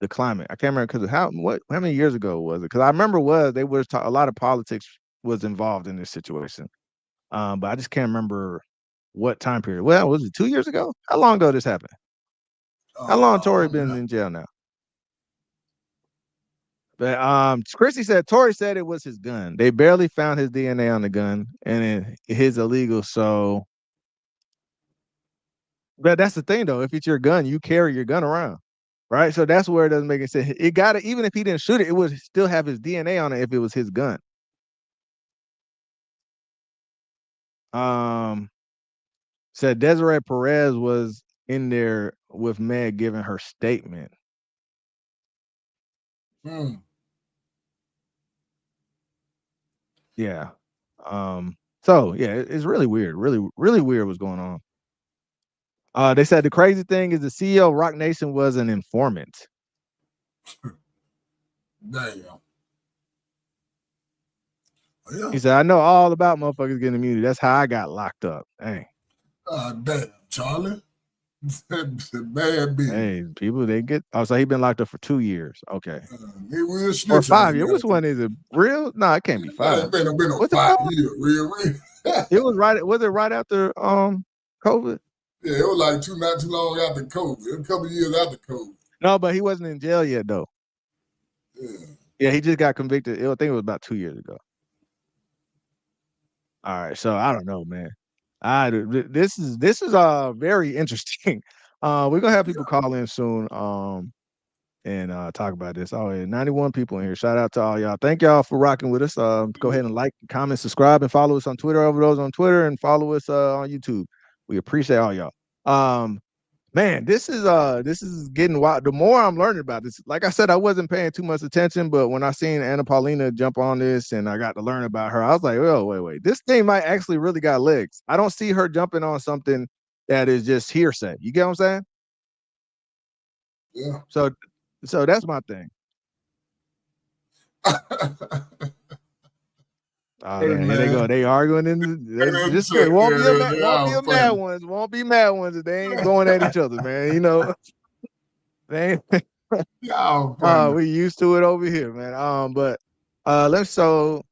the climate. I can't remember because how many years ago was it? Because I remember a lot of politics was involved in this situation. But I just can't remember what time period. Well, was it 2 years ago? How long ago this happened? How long Tory been in jail now? But Chrissy said Tory said it was his gun. They barely found his DNA on the gun, and it's illegal. So, but that's the thing, though. If it's your gun, you carry your gun around, right? So that's where it doesn't make any sense. It got to, even if he didn't shoot it, it would still have his DNA on it if it was his gun. Said Desiree Perez was in there with Meg giving her statement. Yeah. So yeah, it's really weird. Really, really weird what's going on. They said the crazy thing is the CEO of Rock Nation was an informant. Damn. Yeah. He said, I know all about motherfuckers getting immunity. That's how I got locked up. Dang. Damn, Charlie. Bad bitch. Hey, people, they get. Oh, so he been locked up for 2 years. Okay. He will snitch Or 5 on years. you. Which one is it? Real? No, it can't be 5. Been no What's it 5 called? years, real. It was right. Was it right after COVID? Yeah, it was like not too long after COVID. A couple years after COVID. No, but he wasn't in jail yet, though. Yeah, he just got convicted. I think it was about 2 years ago. All right, so I don't know, man. This is very interesting. We're gonna have people call in soon, and talk about this. Oh, yeah, 91 people in here. Shout out to all y'all. Thank y'all for rocking with us. Go ahead and like, comment, subscribe, and follow us on Twitter. Over those on Twitter, and follow us on YouTube. We appreciate all y'all. Man, this is getting wild. The more I'm learning about this, like I said, I wasn't paying too much attention, but when I seen Anna Paulina jump on this and I got to learn about her, I was like, oh, wait, this thing might actually really got legs. I don't see her jumping on something that is just hearsay. You get what I'm saying? Yeah. So that's my thing. Oh, man, here they go. They arguing it won't be mad ones. Won't be mad ones if they ain't going at each other, man. You know, they ain't. We used to it over here, man. But let's show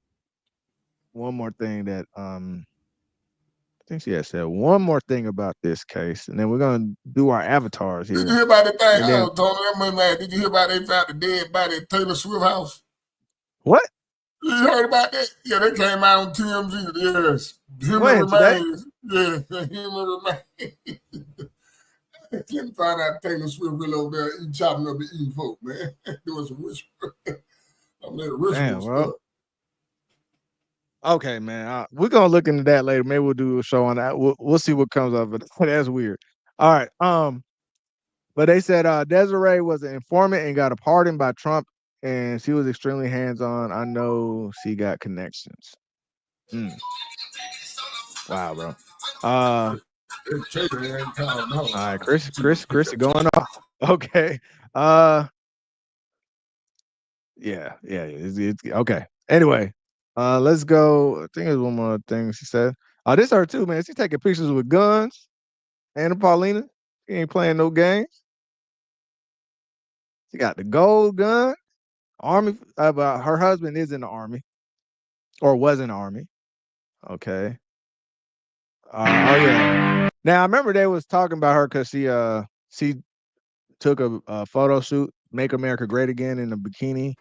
one more thing that I think she had said one more thing about this case, and then we're gonna do our avatars here. Did you hear about the thing? Tony, did you hear about they found the dead body at Taylor Swift house? What? You heard about that? Yeah, they came out on TMZ. Yes. Human remains. Yeah, human remains. Couldn't find out Taylor Swift really over there chopping up the eating folk, man. Doing some whisper. I'm there Damn, bro. Okay, man. We're gonna look into that later. Maybe we'll do a show on that. We'll see what comes of it. That's weird. All right. But they said Desiree was an informant and got a pardon by Trump, and she was extremely hands-on. I know she got connections. Wow, bro. All right, Chris is going off. Okay. Yeah. It's okay. Anyway, let's go. I think there's one more thing she said. This her too, man. She's taking pictures with guns. Anna Paulina. She ain't playing no games. She got the gold gun. Army. But her husband is in the army, or was in the army. Okay. Oh yeah. Now I remember they was talking about her because she took a photo shoot, "Make America Great Again" in a bikini.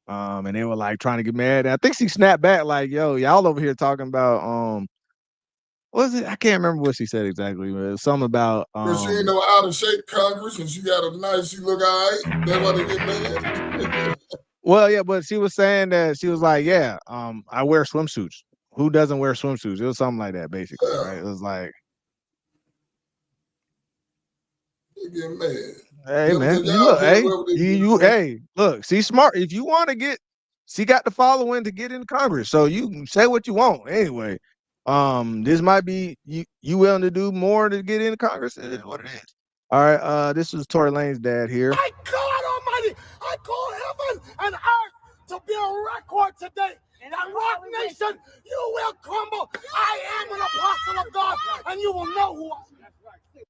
And they were like trying to get mad. And I think she snapped back like, "Yo, y'all over here talking about what was it? I can't remember what she said exactly, but it was something about she ain't no out of shape Congress, and she got a nice. She look all right. That's why they get mad. Well, yeah, but she was saying that she was like, "Yeah, I wear swimsuits. Who doesn't wear swimsuits?" It was something like that, basically, right? It was like, they get mad. Hey man, hey, look, she's smart. If you want to get, she got the following to get into Congress, so you can say what you want. Anyway, this might be you willing to do more to get into Congress. It is what it is. All right, this was Tory Lanez dad here. My God Almighty, I call heaven and earth to be a record today. And that Rock Nation, you will crumble. I am an apostle of God, and you will know who I am.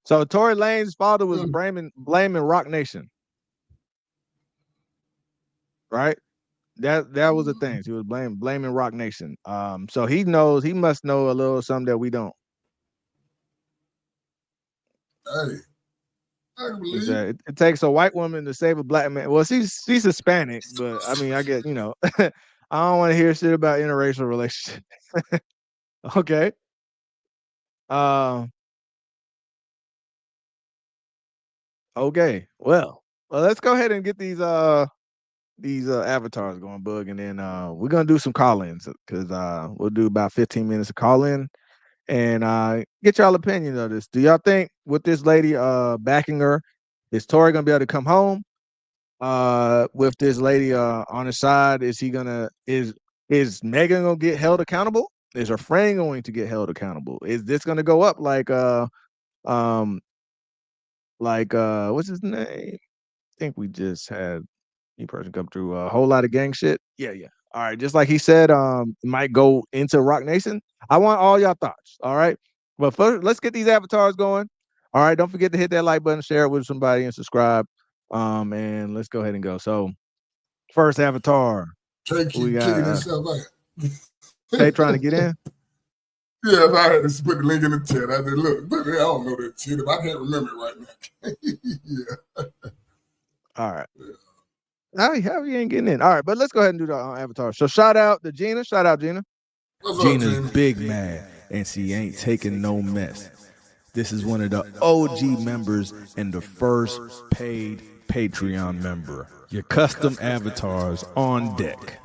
So Tory Lanez's father was blaming Rock Nation, right? That was the thing. He was blaming Rock Nation. So he must know a little something that we don't. Hey, I believe it takes a white woman to save a black man. Well, she's Hispanic, but I mean, I get I don't want to hear shit about interracial relationships. Okay. Okay. Well, let's go ahead and get these avatars going, Bug, and then we're gonna do some call-ins because we'll do about 15 minutes of call-in and get y'all opinion of this. Do y'all think with this lady backing her, is Tory gonna be able to come home? With this lady on his side, is Megan gonna get held accountable? Is her friend going to get held accountable? Is this gonna go up like Like what's his name? I think we just had a person come through a whole lot of gang shit. Yeah. All right, just like he said, might go into Rock Nation. I want all y'all thoughts. All right. But first, let's get these avatars going. All right, don't forget to hit that like button, share it with somebody, and subscribe. And let's go ahead and go. So, first avatar. Can't keep We kicking got himself out. Tay trying to get in. Yeah, I had to put the link in the chat. I said, look, but I don't know that shit. If I can't remember it right now. Yeah. All right. How you ain't getting in? All right, but let's go ahead and do the avatar. So shout out to Gina. Shout out Gina. What's up, Gina's Gina? big mad, and she ain't taking no mess. This is one of the OG members and the first paid Patreon member. Your custom avatars on deck.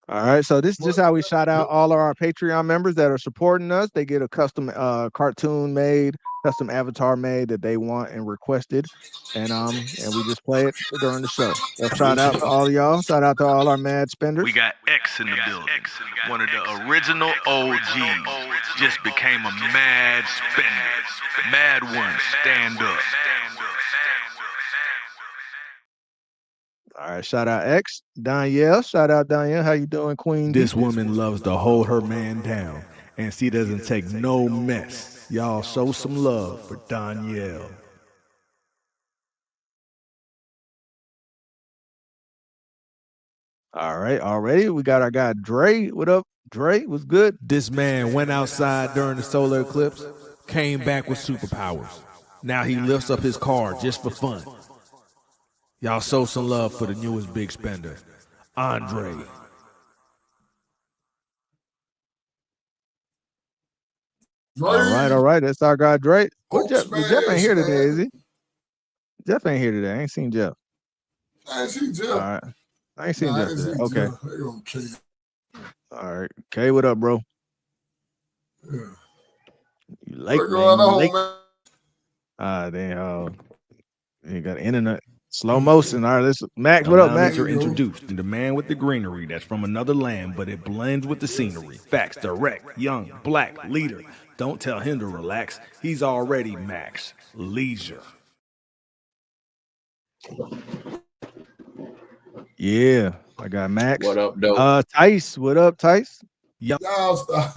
All right, so this is just how we shout out all of our Patreon members that are supporting us. They get a custom cartoon made, custom avatar made that they want and requested, and we just play it during the show. So shout out to all of y'all. Shout out to all our mad spenders. We got X in the building. One of the original OGs. Just became a mad spender. Mad one, stand up. All right, shout out X, Danielle. Shout out Danielle. How you doing, Queen? This woman loves to hold her man down, and she doesn't take no mess. Y'all show some love for Danielle. All right, already we got our guy Dre. What up, Dre? What's good? This man went outside during the solar eclipse, came back with superpowers. Now he lifts up his car just for fun. Y'all show some love for the newest big spender, Andre. All right. That's our guy Dre. Jeff ain't here today, is he? Jeff ain't here today. I ain't seen Jeff. I ain't seen Jeff. All right. I ain't seen Jeff today. Okay. Jeff. All right. Okay, what up, bro? Yeah. You late, What's going on, late. man? Damn. You got internet. Slow motion. All right, let's Max. What up, Max? You're introduced. The man with the greenery that's from another land, but it blends with the scenery. Facts direct, young, black, leader. Don't tell him to relax. He's already Max. Leisure. Yeah, I got Max. What up, though? Tice. What up, Tice? Y'all stop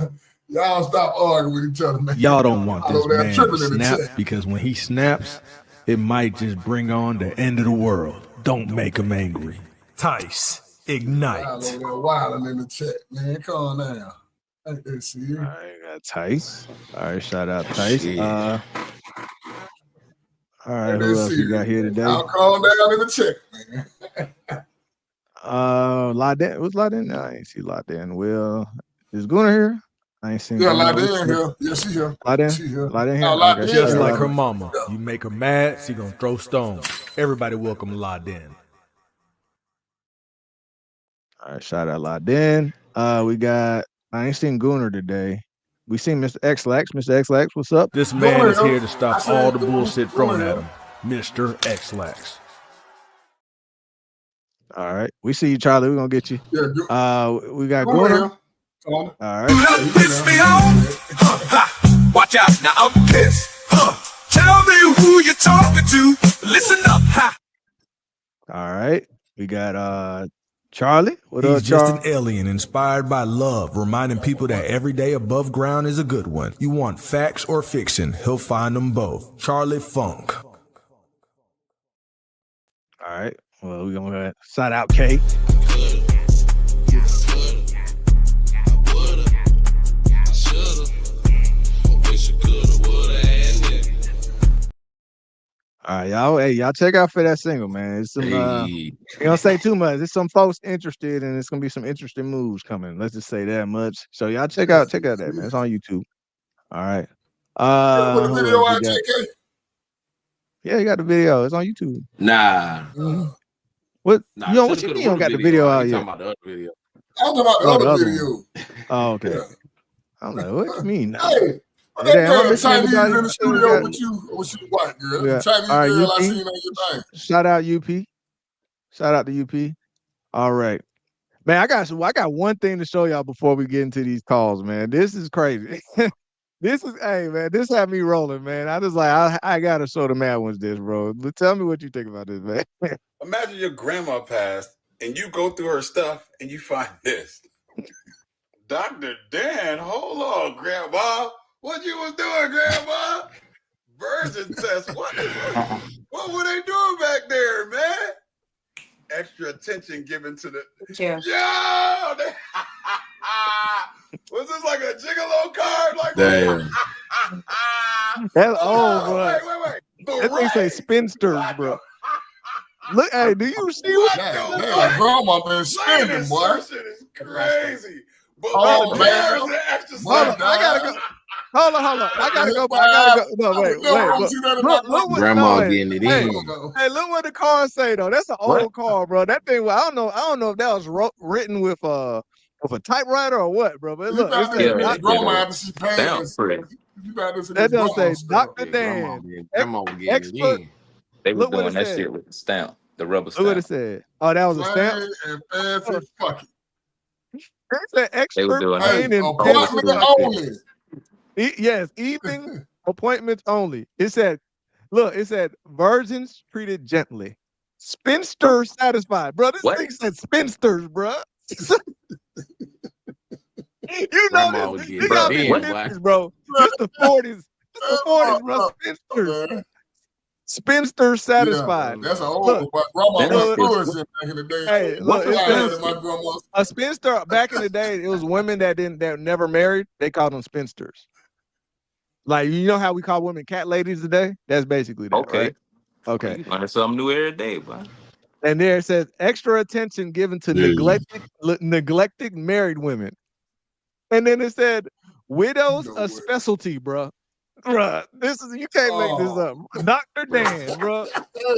arguing with each other, man. Y'all don't want this man to snap chat. because when he snaps, it might just bring on the end of the world. Don't make him angry. Tice, ignite. Y'all over there wilding in the chat, man. Calm down. Ain't that serious? All right, got Tice. All right, shout out Tice. All right, who else you got here today? I'll calm down in the chat, man. Laden. What's Laden? No, I ain't see Laden. Will is Gunnar here? I ain't seen. Yeah, Laden here. Yeah, she here. Laden. She here. Laden here. Laden Just here. like her mama. You make her mad, she gonna throw stones. Everybody welcome Laden. All right, shout out Laden. We got. I ain't seen Gunnar today. We seen Mr. X-Lax. Mr. X-Lax, what's up? This man is here to stop all the bullshit thrown at him. Mr. X-Lax. All right. We see you, Charlie. We're gonna get you. Yeah, we got Gunnar. All right. Piss me off. Watch out, now I'm pissed. Tell me who you're talking to. Listen up. All right. We got Charlie. What He's up, just Charlie? an alien inspired by love, reminding people that every day above ground is a good one. You want facts or fiction, he'll find them both. Charlie Funk. All right. Well, we're gonna go ahead. Shout out K. All right, y'all. Hey, y'all check out for that single, man. It's some you don't say too much. There's some folks interested, and it's gonna be some interesting moves coming. Let's just say that much. So y'all check out that, man. It's on YouTube. All right. Put the video out, JK. Yeah, you got the video. It's on YouTube. Nah. What? Nah, you know what you mean? You don't got the video out yet? Talking about the other video. I'm talking about the other video. Oh, okay. I'm like, what you mean? Now? Hey, that Chinese in the studio with you white girl. Yeah. Chinese All right, girl UP. I seen on your thing. Shout out UP. Shout out to UP. All right. Man, I got one thing to show y'all before we get into these calls, man. This is crazy. This is, hey man, this had me rolling, man. I just like, I gotta show the mad ones this, bro. But tell me what you think about this, man. Imagine your grandma passed and you go through her stuff and you find this. Dr. Dan, hold on, Grandma. What you was doing, Grandma? Virgin test. What were they doing back there, man? Extra attention given to the. Yeah. Yo! Was this like a gigolo card? Like Damn. That's old, bro. Wait. That thing say spinsters, bro. Look, hey, do you see what? Damn, grandma been spending, boy. Is crazy. But Oh, man. hold on, I gotta go. Hold on. I gotta go. No, wait. Look what, Grandma no, getting it hey, in. Hey, look what the card say though. That's an old card, bro. That thing. I don't know if that was written with a typewriter or what, bro. But look, it says grandma after she passed. That does say Dr. Dan. Grandma was getting Expert. it in. They were Look what doing it that said. shit with the stamp, the rubber Look what it stamp. said. Oh, that was a stamp. And fancy fucking. It said They were expert doing pain and appointment only. Yes, evening appointments only. It said virgins treated gently. Spinster satisfied. Bro, this thing said spinsters, bro. You know this. You gotta be 50s, bro. This the 40s. Bro. Spinsters. Spinster satisfied. Yeah, that's an old one. Grandma was back in the day. Hey, look, a spinster back in the day, it was women that never married. They called them spinsters. Like, you know how we call women cat ladies today? That's basically that, right? Okay. You learn something new every day, bro. And there it says extra attention given to neglected married women. And then it said widows a specialty, bro. Bruh, you can't make this up. Dr. Dan, bro.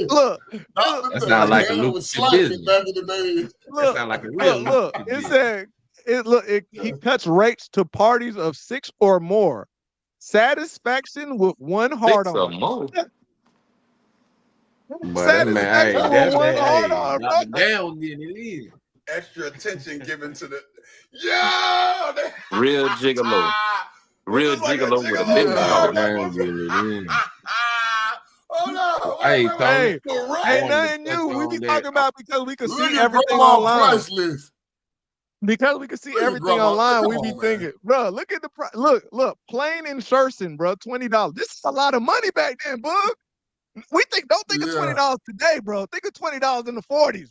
Look. That sounds like a lucrative business. That sounds like a real look. It said he cuts rates to parties of 6 or more. Satisfaction with one hard 6 or more. But that man, Dr. Dan was getting it in. Extra attention given to the. Real gigolo. Real gigolo with a big mouth. Hey, Tony. Ain't nothing new. We be talking about because we can see everything online. Because we can see everything online, we be thinking, bro, look at the price. Look, plain insertion, bro, $20. This is a lot of money back then, bug. Don't think of $20 today, bro. Think of $20 in the 40s.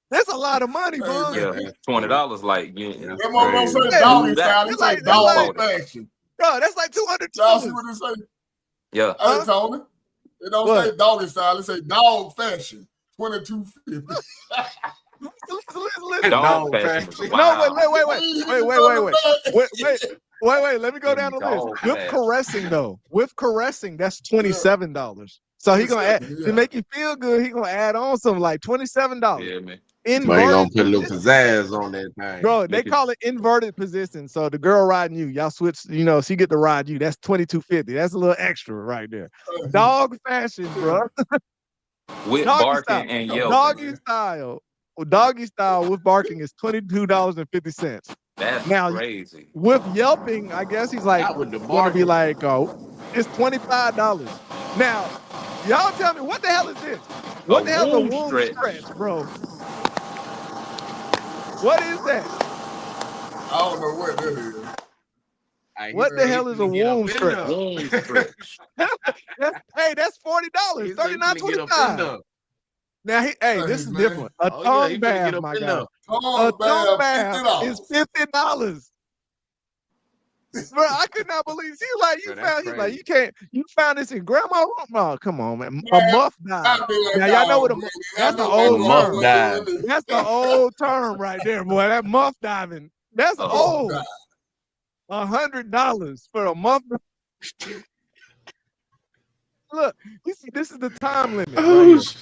That's a lot of money, bro. Yeah, $20 like Them on don't say doggy style, they say dog fashion. Bro, that's like $200. Y'all see what they say? Yeah. Hey, Tony. They don't say doggy style, they say dog fashion. $22.50. Listen. Dog fashion. No, wait. Let me go down the list. With caressing, that's $27. So he gonna add to make you feel good. He gonna add on some like $27. Yeah, man. But he gonna put a little pizzazz on that thing, bro. They call it inverted position. So the girl riding you, y'all switch. She get to ride you. That's $22.50. That's a little extra right there. Dog fashion, bro. With barking and yelping. Doggy style with barking is $22.50. That's crazy. With yelping, I guess he's like gonna be like, it's $25. Now, y'all tell me what the hell is this? What the hell is a womb stretch, bro? What is that? I don't know what that is. What the hell is a womb stretch? That's $40. $39.25. Now, this is different. A tongue bath, my guy. A tongue bath is $50. Bro, I could not believe. He's like, you found this in grandma room? Oh, come on, man. A muff dive. Now, y'all know what that's the old term. That's the old term right there, boy. That muff diving. That's old. $100 for a muff. Look, you see, this is the time limit. Right,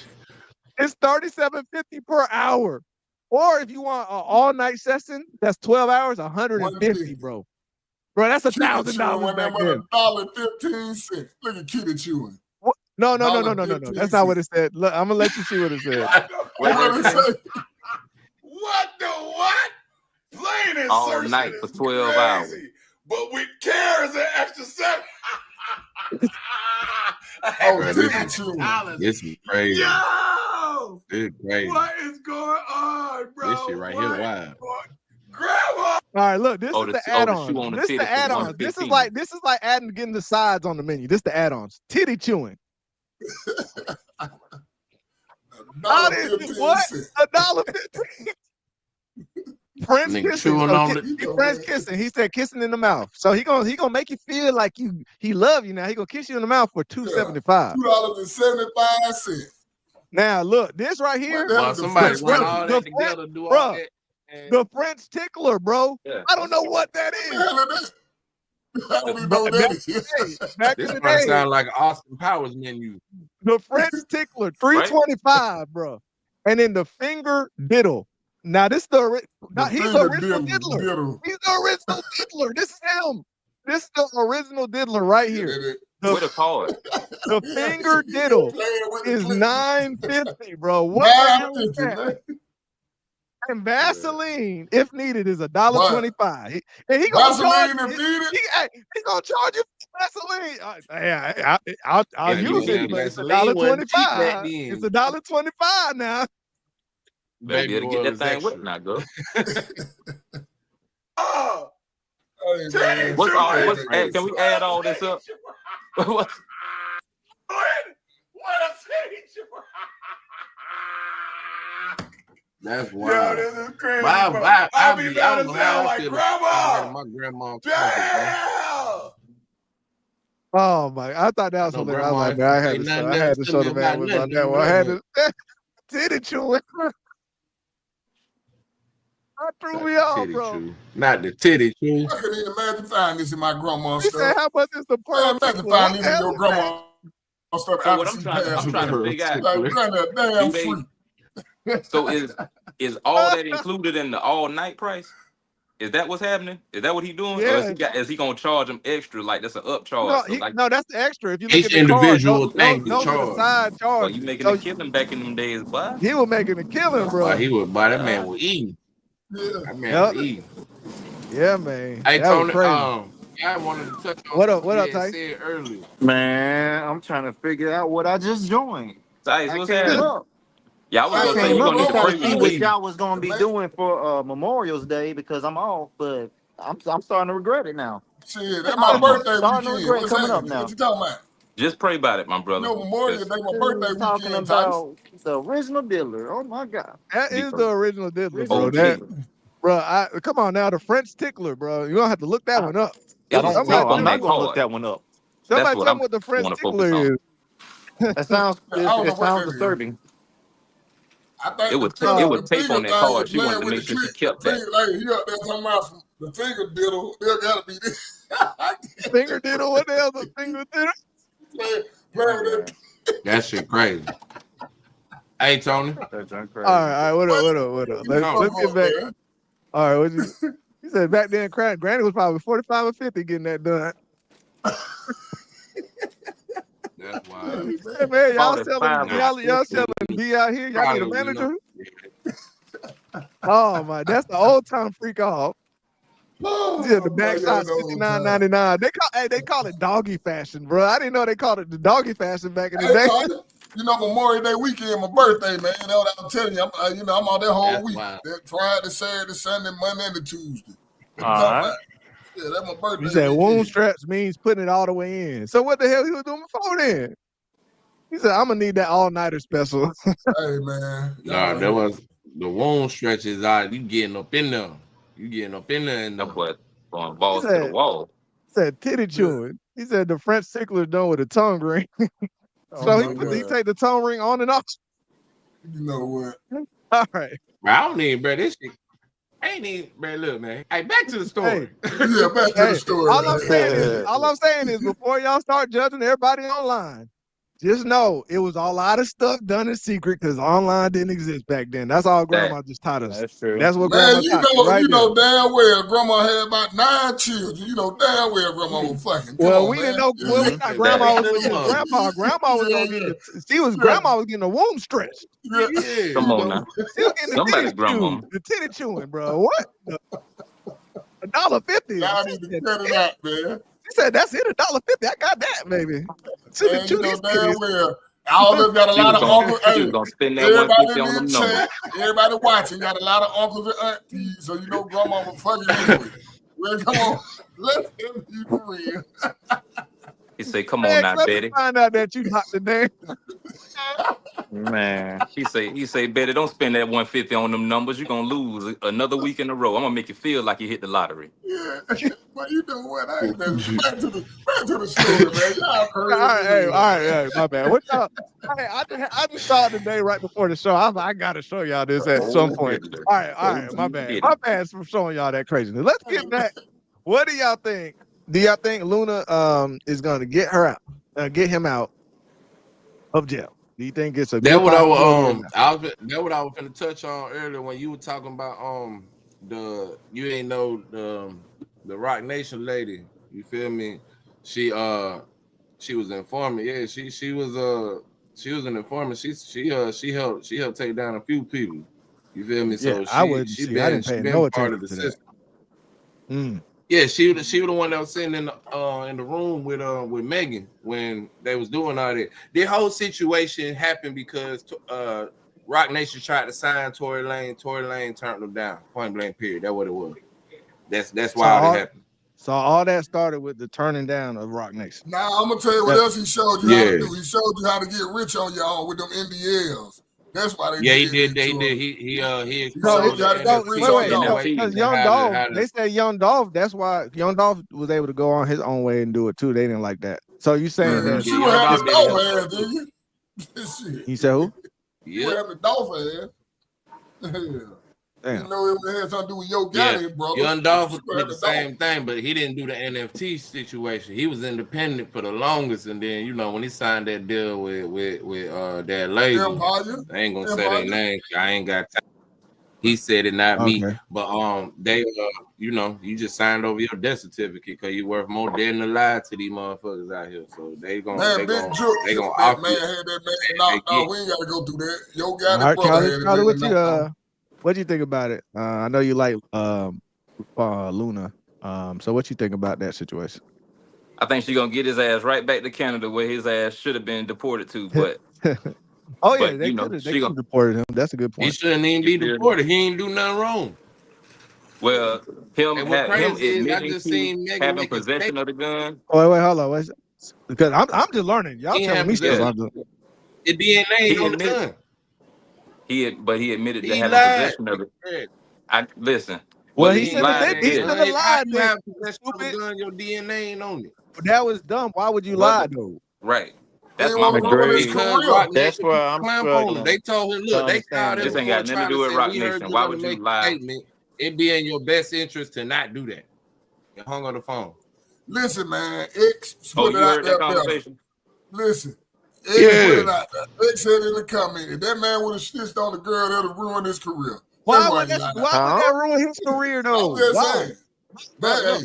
it's $37.50 per hour. Or if you want an all-night session, that's 12 hours, $150, bro. Bro, that's $1,000 back then. $1.15. Look at Kitty chewing. No. That's not what it said. Look, I'm gonna let you see what it said. What the what? Plain all night for 12 hours. but with carrots and extra $7. Oh, this is crazy. Yo! This is crazy. What is going on, bro? This shit right here, wild. Grandma! All right, look, this is the add-ons. shoe on the This is titty the for add-ons. This is $1.15. like adding getting the sides on the menu. This is the add-ons. Titty chewing. What? $1.15. Prince kissing. Prince kissing. He said kissing in the mouth. So he gonna make you feel like he love you now. He gonna kiss you in the mouth for $2.75. $2.75. Now look, this right here. Well, somebody run all that together, do all that. The French tickler, bro. Yeah. I don't know what that is. I don't even know what that is. Back This in the might day, sound like an Austin Powers menu. the French tickler, $3.25, bro. And then the finger diddle. Now this he's the original diddler. He's the original diddler. This is him. This is the original diddler right here. What a card. The finger diddle is $9.50, bro. What the hell is that? And Vaseline, if needed, is $1.25. And he gonna charge he's gonna charge you for Vaseline. I'll use it, but it's $1.25. It's $1.25 now. Better be able to get that thing with now, girl. Can we add all this up? What a feature! That's wild. Yo, this is crazy. I be don't know how I like feel. grandma. My grandma. Oh my! I thought that was hilarious. I was like, man, I had to show the man was on that one. I had to titty chewing. That threw me off, bro. Not the titty chew. I couldn't even imagine finding this in my grandma's He stuff. said, "How much is the pearl?" Imagine finding this in your grandma's stuff. So what I'm trying to figure out. Like, granddad, damn free. So is all that included in the all night price? Is that what's happening? Is that what he's doing? Yeah. Or is he gonna charge him extra? Like that's an upcharge? No, that's the extra. If you look each at the individual card, thing those are the side Well, charges. you making a killing back in them days, boy. He was making a killing, bro. He would buy that man was eating. That man was eating. Yeah, man. Hey, that Tony, was crazy. I wanted to touch on What up, Ty? Ty? Said earlier. Man, I'm trying to figure out what I just joined. Ty, what's I came happening? up. Yeah, I was gonna say I you're gonna need came to up bring to see me what weed. y'all was gonna be doing for Memorial's Day because I'm off, but I'm starting to regret it now. Shit, that's my birthday Starting to weekend. regret What's coming up happening? now. What you talking about? Just pray about it, my brother. No, Memorial Day, my birthday Talking weekend, Tyson. about the original dealer. Oh my God. That is the original diddler, bro. OG. Come on now, the French tickler, bro. You don't have to look that one up. It was tape on I'm that not gonna look card. that one up. That's Somebody what tell I'm me what the French want to focus tickler on. is. That sounds I don't know it what sounds that is. disturbing. I think It was tape on that card. She wanted to make sure she kept that. Like, you up there talking about the finger diddle. There gotta be this. Finger diddle? What the hell is a finger diddle? That shit crazy. Hey, Tony. That's crazy. All right, what up? Let's get back. All right, he said back then, Granny was probably 45 or 50 getting that done. That's wild. Hey, man, y'all selling D out here? Y'all need a manager? Oh my, that's the old time freak off. Yeah, the backside $69.99. They call it doggy fashion, bro. I didn't know they called it the doggy fashion back in the day. You know, Memorial Day weekend, my birthday, man. You know what I'm telling you? I'm out there whole week. Friday, Saturday, Sunday, Monday, and Tuesday. All right. Yeah, that's my birthday. You said wound straps means putting it all the way in. So what the hell he was doing before then? He said, I'm gonna need that all-nighter special. Hey, man. Nah, that was the wound stretches out. You getting up in there. And That boy going balls to the wall. He said titty chewing. He said the French tickler done with a tongue ring. So he take the tongue ring on and off. You know what? All right. I don't even, bro. This shit. I ain't even, bro. Look, man. Hey, back to the story. Yeah, back to the story. All I'm saying is before y'all start judging everybody online, just know it was a lot of stuff done in secret because online didn't exist back then. That's all Grandma just taught us. That's true. That's what Man, Grandma taught us. Right you know damn well Grandma had about 9 children. You know damn well Grandma was fucking. We didn't know. Well, we thought Grandma was getting Grandma was gonna get. Grandma was getting a womb stretched. Yeah. Come on now. She was getting Somebody's grandma. the titty chewing, bro. What? $1.50. Y'all need to cut it out, man. She said, "That's it, $1.50. I got that, baby." Man, you know damn well. All of them got a lot of uncles. She was gonna spend that Everybody 150 in on them this numbers. chat, everybody watching got a lot of uncles and aunties, so you know grandma was fucking anyway. Well, come on, let him be for real. He say, "Come on now, let me Betty." find out that you knocked the name. Man, He say, Betty, don't spend that 150 on them numbers. You're gonna lose another week in a row. I'm gonna make you feel like you hit the lottery. Yeah, but you know what? I ain't back to the story, man. Y'all crazy. All right, my bad. What y'all? I just saw it today right before the show. I gotta show y'all this at some point. All right, my bad. My bad for showing y'all that craziness. Let's get back. What do y'all think? Do y'all think Luna is gonna get him out of jail? Do you think it's a That's good what I possibility? was that's what I was finna touch on earlier when you were talking about you ain't know the Rock Nation lady. You feel me? She was an informant. Yeah, she was an informant. She helped take down a few people. You feel me? Yeah, So I wouldn't she see. I didn't pay no part of attention the to that. system. Yeah, she was the one that was sitting in the room with Megan when they was doing all that. The whole situation happened because Rock Nation tried to sign Tory Lanez. Tory Lanez turned them down. Point blank. Period. That's what it was. That's why all that happened. So all that started with the turning down of Rock Nation. Now I'm gonna tell you what else he showed you how to do. He showed you how to get rich on y'all with them NDLs. That's why they he did. He exposed you how to get rich on y'all. Because Young Dolph, they said Young Dolph. That's why Young Dolph was able to go on his own way and do it too. They didn't like that. So you saying that? You would have the Dolph ass, didn't you? You said who? You would have the Dolph ass. Damn. You know it had something to do with your guy, brother. Young Dolph did the same thing, but he didn't do the NFT situation. He was independent for the longest, and then when he signed that deal with that label, I ain't gonna say their name. I ain't got time. He said it, not me. But they you just signed over your death certificate because you worth more dead than alive to these motherfuckers out here. So they gonna offer that man had that man knocked out. We ain't gotta go through that. Yo got it, brother. Charlie, what you think about it? I know you like Luna. So what you think about that situation? I think she's gonna get his ass right back to Canada where his ass should have been deported to. But they could have deported him. That's a good point. He shouldn't even be deported. He ain't do nothing wrong. Well, him admitting to having possession of the gun. Oh, wait, hold on. Because I'm just learning. Y'all telling me stuff. The DNA on the gun. He admitted to having possession of it. Listen. Well, he should have lied. You have possession of a gun, your DNA ain't on it. But that was dumb. Why would you lie though? Right. That's my point. That's where I'm struggling. They told him, look, they called him. This ain't got nothing to do with Rock Nation. Why would you lie? It'd be in your best interest to not do that. You hung on the phone. Listen, man. X put it out there. Listen. X put it out there. X said in the comment, if that man would have snitched on the girl, that would have ruined his career. Why would that ruin his career though? I'm just saying.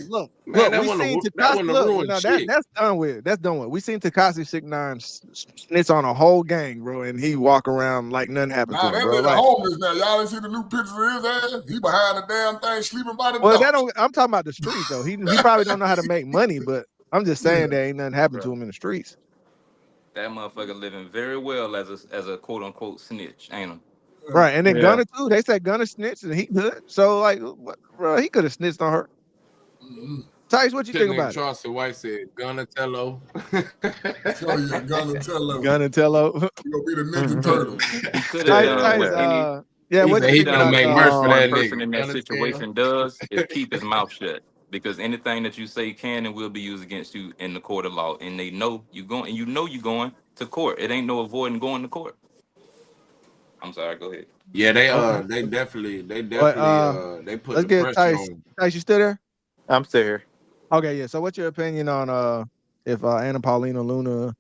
Look, we seen Tekashi. That's done with. That's done with. We seen Tekashi 6ix9ine snitch on a whole gang, bro, and he walk around like nothing happened to him, bro. That homeless now. Y'all didn't see the new pictures of his ass. He behind the damn thing, sleeping by the door. I'm talking about the streets though. He probably don't know how to make money, but I'm just saying there ain't nothing happened to him in the streets. That motherfucker living very well as a quote unquote snitch, ain't him? Right, and then Gunna too. They said Gunna snitched and he good. So like, bro, he could have snitched on her. Tice, what you think about it? Charleston White said Gunatello. Gunatello. Gunatello. You gonna be the Ninja Turtle. What he you gonna make merch for that person nigga. in that situation does is keep his mouth shut. Because anything that you say can and will be used against you in the court of law, and they know you going, and you're going to court. It ain't no avoiding going to court. I'm sorry. Go ahead. Yeah, they definitely they put the pressure on. Tice, you still there? I'm still here. Okay, yeah. So, what's your opinion on if Anna Paulina Luna,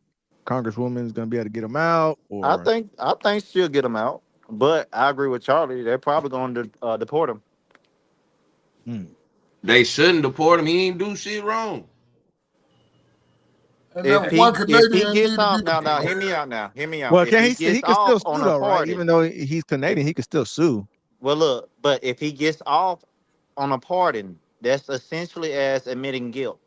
Congresswoman, is gonna be able to get him out? Or I think she'll get him out, but I agree with Charlie. They're probably going to deport him. They shouldn't deport him. He ain't do shit wrong. If he gets off now, hear me out. Well, he can still sue though, right? Even though he's Canadian, he can still sue. Well, look, but if he gets off on a pardon, That's essentially as admitting guilt.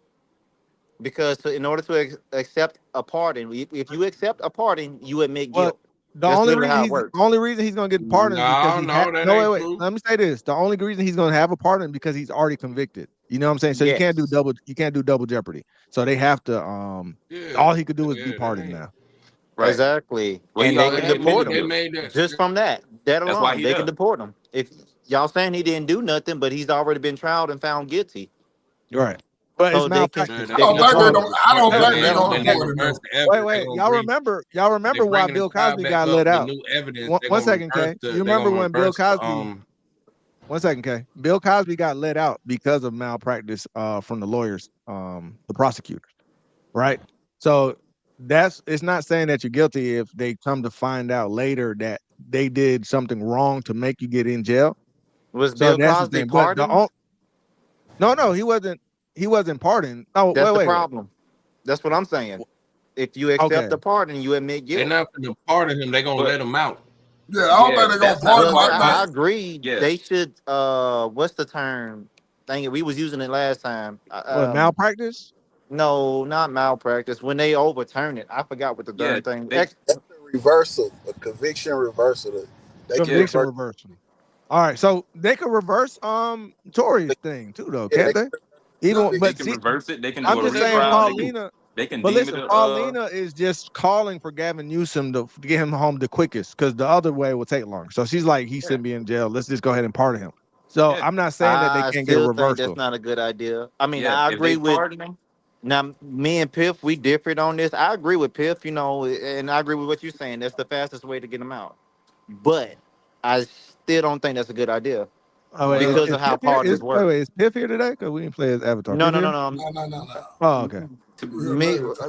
Because in order to accept a pardon, if you accept a pardon, you admit Well, guilt. That's literally how it works. only reason he's gonna get pardoned is because No, he had no, that no ain't wait. true. Let me say this. The only reason he's gonna have a pardon because he's already convicted. You know what I'm saying? So you can't do Yes. double jeopardy. So they have to Yeah, all he could do is be yeah, that pardoned ain't. now. Right. Exactly. Well, he And they can already admitted deport They him guilt. made that. just from that That's why alone. he They can there. deport him. If y'all saying he didn't do nothing, but he's already been tried and found guilty. Right. But it's So they can Yeah, malpractice. they they can gonna try deport to him. I deport don't Wait, that think wait, they're man, and gonna then they deport him reverse though. the evidence. They wait. gonna Y'all bring. remember? They Why bringing the Bill trial Cosby back got up let with out? new evidence. One, They one gonna second, reverse Kay. the. You They remember gonna when Bill reverse the. Cosby? One second, Kay. Bill Cosby got let out because of malpractice from the lawyers, the prosecutors, right? So it's not saying that you're guilty if they come to find out later that they did something wrong to make you get in jail. Was So Bill that's the Cosby thing. But pardoned? no, he wasn't. He wasn't pardoned. Oh, That's the wait. problem. That's what I'm saying. If you accept Okay. the pardon, you admit They guilt. not gonna pardon him. They gonna But let him out. Yeah, I don't yeah, think they're gonna that's not a pardon him. Well, I pardon. I think agree. Yeah. They should. What's the term? Dang it, we was using it last time. What malpractice? No, not malpractice. When they overturn it, I forgot what the Yeah. darn thing. They. That's a reversal, a conviction reversal. They can Yeah. Conviction reverse. reversal. All right. So they could reverse Tory's thing too, though, Yeah, can't they can they? reverse Even They but conviction. can see, reverse it. They can do I'm a What just they saying retrial. gonna do? They can But deem it listen, a. Paulina is just calling for Gavin Newsom to get him home the quickest because the other way will take longer. So she's like, he shouldn't be in jail. Let's just go ahead and pardon him. So Yeah. I'm not saying that they I can't get a still think that's reversal. not a good idea. I mean, Yeah. I If they agree with. pardon him. Now, me and Piff, we differed on this. I agree with Piff, and I agree with what you're saying. That's the fastest way to get them out. But I still don't think that's a good idea Oh wait, well, because is of how Piff here? pardons work. Is Piff here today? Because we didn't play his avatar. No, Piff no, no, here? no. no. Oh, okay.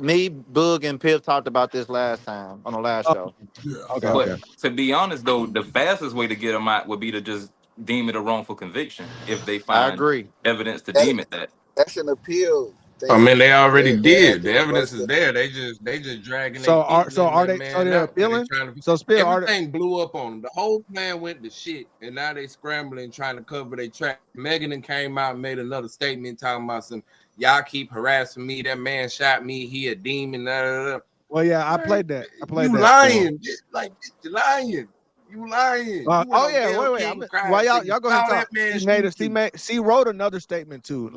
Me, Boog, and Piff talked about this last time on the last Oh, show. Yeah. okay, So okay. But to be honest, though, the fastest way to get them out would be to just deem it a wrongful conviction if they I find agree. evidence to That, deem it that. that's an appeal I thing. mean, they already They have did. to The reverse evidence is the. there. They just dragging their So feet are and so letting are that they so man they're out. Like they appealing? trying to. So Spill are they, Everything blew up on them. The whole plan went to shit, and now they scrambling trying to cover their track. Megan then came out and made another statement talking about some y'all keep harassing me. That man shot me. He a demon. Da, da, da. well yeah, I Man, played that. you So lying? Like you lying? You lying? You went oh on yeah, Gayle wait. King Why cried, said you y'all go ahead and saw talk. that man shoot you. She wrote another statement too.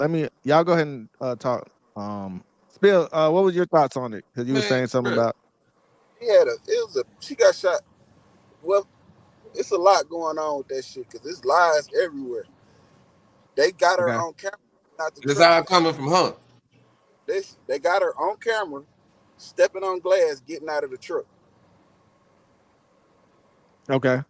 Y'all go ahead and talk. Spill, what was your thoughts on it? Because you were Man, saying something bro. about She got shot. Well, it's a lot going on with that shit because there's lies everywhere. They got her okay. on camera, not the This truck. all coming from her. They got her on camera, stepping on glass, getting out of the truck. Okay.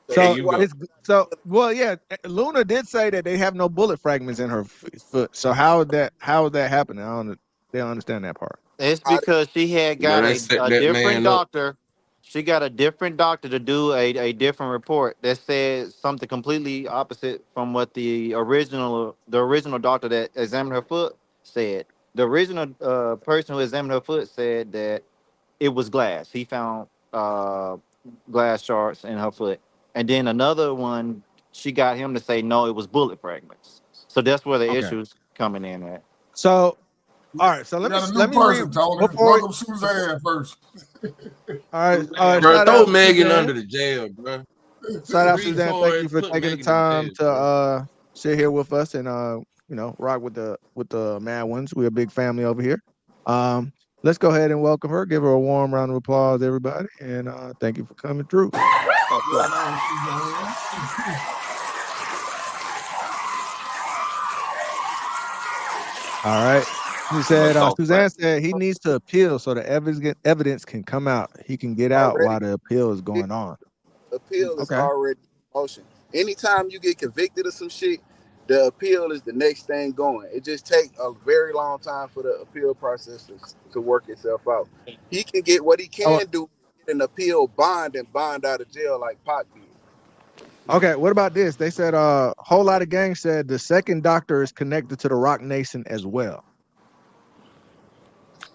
So There So she you go. watched. it's so well, yeah. Luna did say that they have no bullet fragments in her foot. So how is that happening? They don't understand that part. it's because she had Bro, got they set a that different man up. doctor. She got a different doctor to do a different report that said something completely opposite from what the original doctor that examined her foot said. The original person who examined her foot said that it was glass. He found glass shards in her foot. And then another one, she got him to say no, it was bullet fragments. So that's where the Okay. issue's coming in at. So all right. So We got a let new me read person, Tony. before. Welcome Suzanne first. All right. Bro, Shout throw out Megan Suzanne. under the jail, bro. Shout out Reach Suzanne. Thank for you it, for put taking the Megan in time jail, to bro. sit here with us and rock with the mad ones. We're a big family over here. Let's go ahead and welcome her. Give her a warm round of applause, everybody, and thank you for coming through. All right. He said, Suzanne said he needs to appeal so the evidence can come out. He can get out Already, while the appeal is going on. appeal is Okay. already in motion. Anytime you get convicted of some shit, the appeal is the next thing going. It just takes a very long time for the appeal process to work itself out. He can get what he can do, get an appeal bond and bond out of jail like Pac did. Okay, what about this? They said a whole lot of gangs said the second doctor is connected to the Rock Nation as well.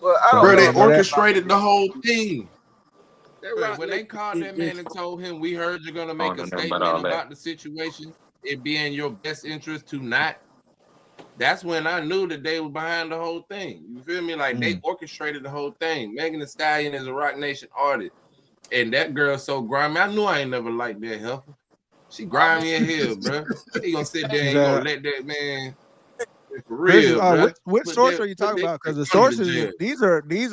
Well, I don't Bro, know they about orchestrated the whole thing. that. Bro, when they called that man and told him, we heard you're going to I make don't a know nothing about all statement that. about the situation, it be in your best interest to not. That's when I knew that they were behind the whole thing. You feel me? Like they orchestrated the whole thing. Megan Thee Stallion is a Rock Nation artist, and that girl so grimy. I knew I ain't never liked that heifer. She grimy as hell, bro. He gonna sit there and he gonna let that man for real, bro. Which source are you talking about? Because the sources these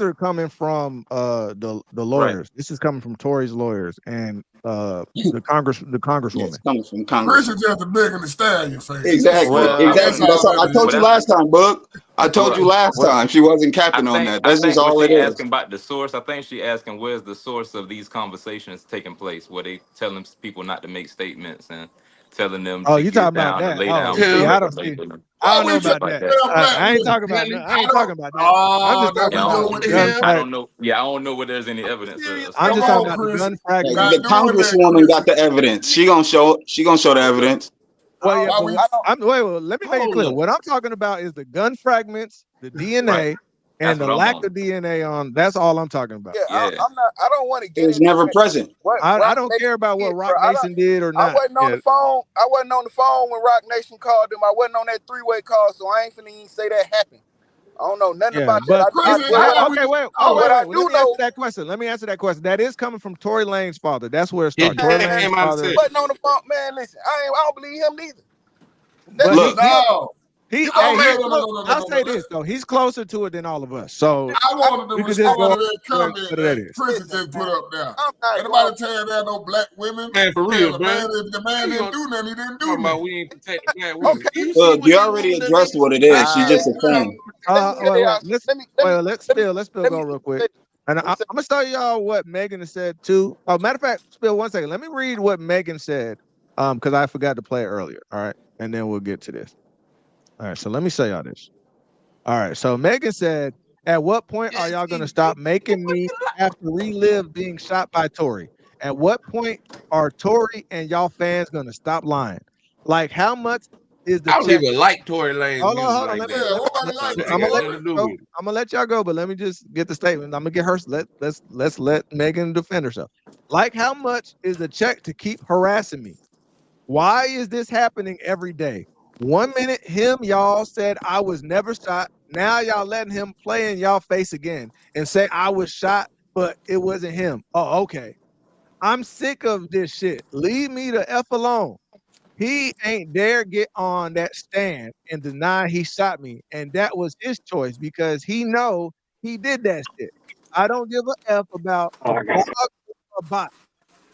are coming from the lawyers. Right. This is coming from Tory's lawyers and the congresswoman. It's coming from Congress. Chris is just a big in the Stallion face. Exactly. Exactly. That's all, I told you last time, Book. I told you last time she wasn't capping on that. That's just all it is. Asking about the source. I think she asking where's the source of these conversations taking place, where they telling people not to make statements and telling them to you talking about that? Lay down. I don't know about that. I ain't talking about that. I ain't talking about that. I'm just talking about I don't know. Yeah, I don't know where there's any evidence. I'm just talking about the gun fragment. The congresswoman got the evidence. She gonna show the evidence. Well, yeah, let me make it clear. What I'm talking about is the gun fragments, the DNA, and the lack of DNA on. That's all I'm talking about. Yeah, I'm not. I don't want to get. It was never present. I don't care about what Rock Nation did or not. I wasn't on the phone. I wasn't on the phone when Rock Nation called them. I wasn't on that three-way call, so I ain't finna even say that happened. I don't know nothing about that. Let me answer that question. That is coming from Tory Lanez father. That's where it started. Tory Lanez father. Wasn't on the phone, man. Listen, I don't believe him neither. I'll say this though. He's closer to it than all of us. So I wanted to respond to that comment that Chris just put up there. Anybody tell there no black women? Man, for real, man. If the man didn't do nothing, he didn't do nothing. We ain't protect the black women. Look, you already addressed what it is. She's just a fan. Let's Spill go real quick. And I'm gonna tell y'all what Megan said too. Oh, matter of fact, Spill, 1 second. Let me read what Megan said. Because I forgot to play it earlier. All right, and then we'll get to this. All right, so let me say y'all this. All right, so Megan said, at what point are y'all going to stop making me have to relive being shot by Tory? At what point are Tory and y'all fans going to stop lying? Like, how much is the I don't even like Tory Lanez. Hold on. I'm gonna let y'all go, but let me just get the statement. I'm gonna get her. Let's let Megan defend herself. Like, how much is the check to keep harassing me? Why is this happening every day? 1 minute, y'all said I was never shot. Now y'all letting him play in y'all face again and say I was shot, but it wasn't him. Oh, okay. I'm sick of this shit. Leave me the F alone. He ain't dare get on that stand and deny he shot me. And that was his choice because he know he did that shit. I don't give a F about a bot.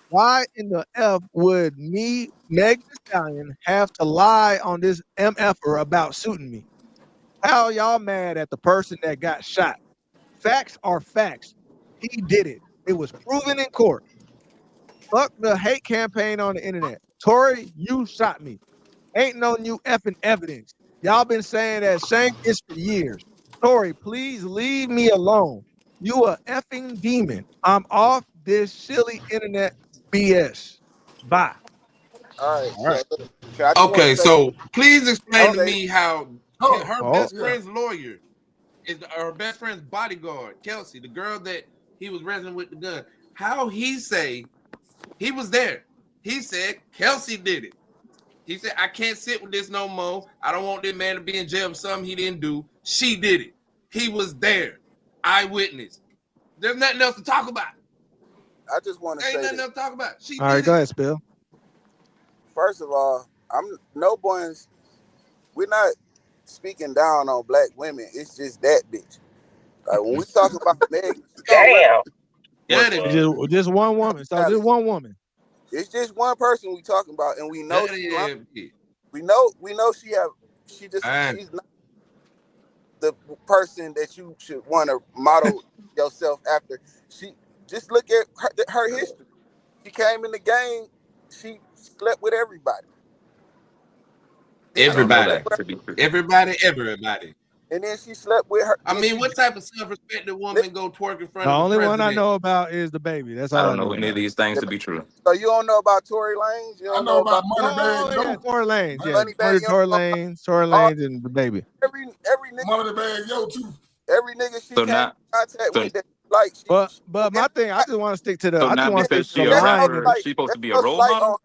Why in the F would me, Meg Thee Stallion, have to lie on this MFer about shooting me? How y'all mad at the person that got shot? Facts are facts. He did it. It was proven in court. Fuck the hate campaign on the internet. Tory, you shot me. Ain't no new effing evidence. Y'all been saying that same is for years. Tory, please leave me alone. You a effing demon. I'm off this silly internet BS. Bye. All right. Okay, so please explain to me how her best friend's lawyer is her best friend's bodyguard, Kelsey, the girl that he was wrestling with the gun. How he say he was there? He said Kelsey did it. He said, I can't sit with this no more. I don't want this man to be in jail for something he didn't do. She did it. He was there. Eyewitness. There's nothing else to talk about. I just want to say nothing else to talk about. All right, go ahead, Spill. First of all, we're not speaking down on black women. It's just that bitch. Like when we talk about Meg, just one woman. So just one woman. It's just one person we talking about, and we know we know she's not the person that you should want to model yourself after. She just look at her history. She came in the game. She slept with everybody. Everybody. And then she slept with her. I mean, what type of self-respected woman go twerk in front of the only president? one I know about is the baby. That's all I don't know any of these things to be true. So you don't know about Tory Lanez? You don't know about Tory Lanez. Tory Lanez, and the baby. Every nigga. Moneybag Yo too. Every nigga she came in contact with that. Like, but my thing, I just want to stick to the. So I just now want to because stick to the line. she's supposed to be a role model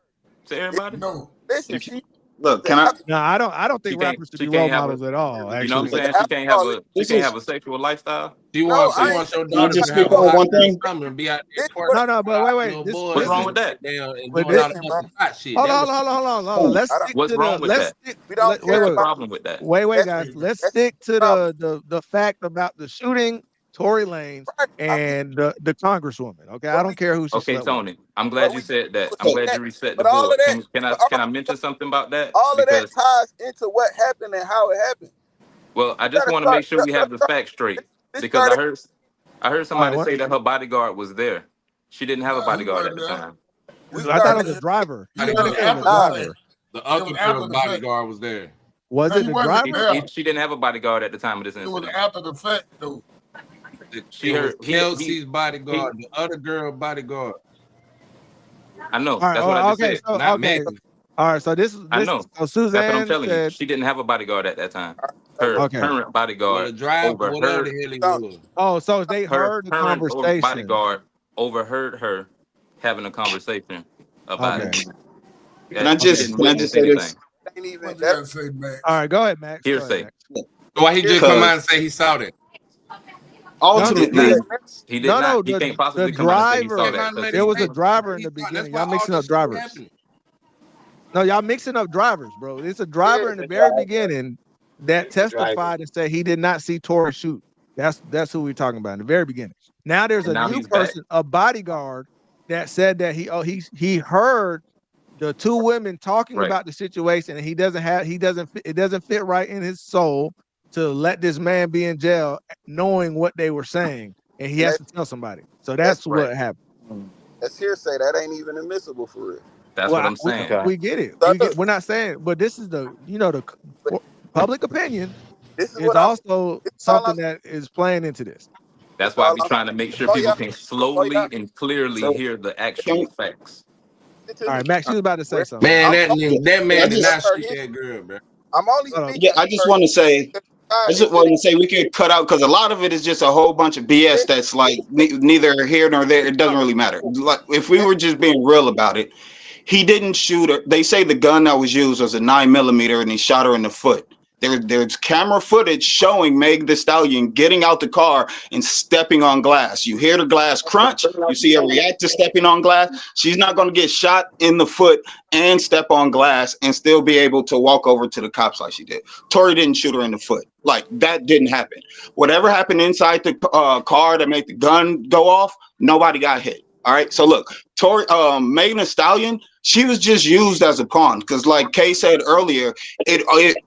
to everybody. No, listen, Look, can I? No, I don't She think can't. rappers should She be role can't have a. models at all. You know what I'm Actually, saying? She can't have a. She can't have a sexual lifestyle. She No, wants I your ain't. Can I daughter just to speak have a on hot one girl thing? summer and be out there This twerking no, with but wait, little this, What's boys wrong listen, with that? and but doing this, all the listen, bro. other hot shit. hold That on, was hold on. Let's I don't. stick What's to the, wrong with that? We don't wait, What's care the about problem with that? guys. that's Let's that's stick to the problem. the fact about the shooting, Tory Lanez, Right. and the Congresswoman. Okay, I But don't care who she Okay, slept with. Tony. I'm glad but you we said that. I'm So, glad that, you reset the but all of board. that, Can I but can I mention something about that? all of that Because ties into what happened and how it happened. well, I You just gotta want to make start. sure we have the facts straight. This Because started. I heard All right, somebody what? say that her bodyguard was there. She didn't have a Nah, he bodyguard at wasn't the there. time. We I thought it started. was a driver. He Somebody was said it was bodyguard. a after the Nah, fact. driver. The It other was girl after the fact. bodyguard was there. Was No, it he the wasn't driver? there. She didn't have a bodyguard at the time of this It was incident. after the fact, though. She It was heard Kelsey's he bodyguard, the other girl bodyguard, I know. All right. That's what I just Okay. said. So not okay. Megan. All right. So I know. So That's what I'm Suzanne telling you. said. She didn't have a bodyguard at that time. okay. Her Okay. current Well, the bodyguard driver, whatever overheard the hell he So, was. Oh, so they her heard the current conversation. bodyguard overheard her having a conversation about Okay. it. can I She Okay. just didn't can I just witness say this? anything. ain't even What you that. gotta say, Max? All right. Go ahead, Max. Go ahead, Hearsay. Max. Why he just Here's come Because out and say he saw that? No, He did ultimately, not. okay. He did not. He can't the possibly come out and say he saw Came driver. that out and because made a There was a statement. driver in He the thought that's beginning. why Y'all all mixing up this shit was drivers. happening. No, y'all mixing up drivers, bro. It's a driver in the very beginning that testified and said he did not see Tory shoot. That's who we're talking about in the very beginning. Now there's and a now new he's back. person, a bodyguard, that said that he heard the two women talking Right. about the situation, and it doesn't fit right in his soul to let this man be in jail knowing what they were saying, and he And has to tell somebody. So that's that's what happened. that's hearsay. That ain't even admissible for real. That's what Well, I'm saying. we get it. So We're not saying, but this is the but public opinion this is is what I'm. also This is all something I'm. that is playing into this. That's This why I all be I'm. trying to make sure Oh people yeah. can Oh yeah. slowly and clearly so hear the can, actual facts. Listen to All me. right, Max, you was about to say Where- something. Man, I'm that I man did just not her shoot history. that girl, bro. I'm only Hold on. speaking. yeah, I just want to say. I Her just is it want to say we could cut out because a lot of it is just a whole bunch of BS that's like neither here nor there. It doesn't really matter. Like if we were just being real about it, he didn't shoot her. They say the gun that was used was a 9mm and he shot her in the foot. There's camera footage showing Meg Thee Stallion getting out the car and stepping on glass. You hear the glass crunch. You see her react to stepping on glass. She's not going to get shot in the foot and step on glass and still be able to walk over to the cops like she did. Tory didn't shoot her in the foot. Like that didn't happen. Whatever happened inside the car that made the gun go off, nobody got hit. All right. So look, Tory, Megan Thee Stallion, she was just used as a pawn because, like Kay said earlier,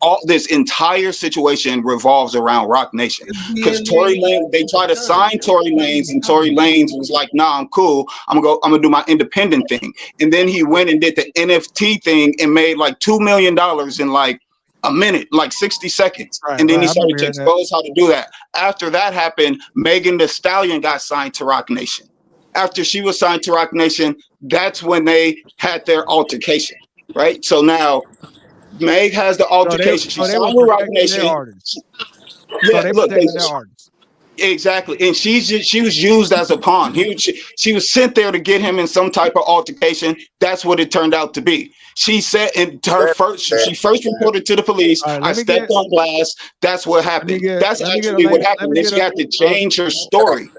all this entire situation revolves around Rock Nation. Because Tory Lanez, they tried to sign Tory Lanez, and Tory Lanez was like, "Nah, I'm cool. I'm gonna do my independent thing." And then he went and did the NFT thing and made like $2 million in like a minute, like 60 seconds. Right, And then he I remember started to hearing that. expose how to do that. After that happened, Megan Thee Stallion got signed to Rock Nation. After she was signed to Rock Nation, that's when they had their altercation, right? So now Meg has the altercation. She They were signed with Rock protecting their Nation. artists. So Yeah, they look, protecting their artists. exactly, and she was used as a pawn. She was sent there to get him in some type of altercation. That's what it turned out to be. She said in her she first reported to the police. All right, I stepped on glass. That's what happened. That's actually what happened. Then she had to change her story.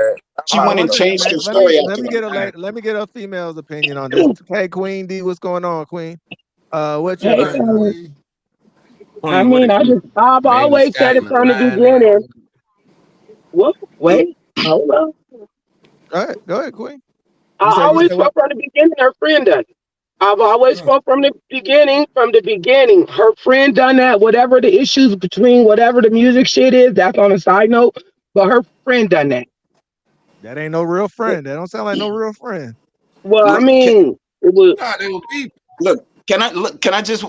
She went and changed her story after that. Let me get a female's opinion on this. Hey, Queen D, what's going on, Queen? What you Hey, think? I mean, I've Megan Thee always said it Stallion from the lying beginning. What? Wait, hold on. Go ahead, Queen. I always spoke from the beginning. Her friend done it. I've always spoke from the beginning. From the beginning, her friend done that. Whatever the issues between whatever the music shit is, that's on a side note. But her friend done that. That ain't no real friend. That don't sound like no real friend. Well, I Look, mean, it was. Look, can I just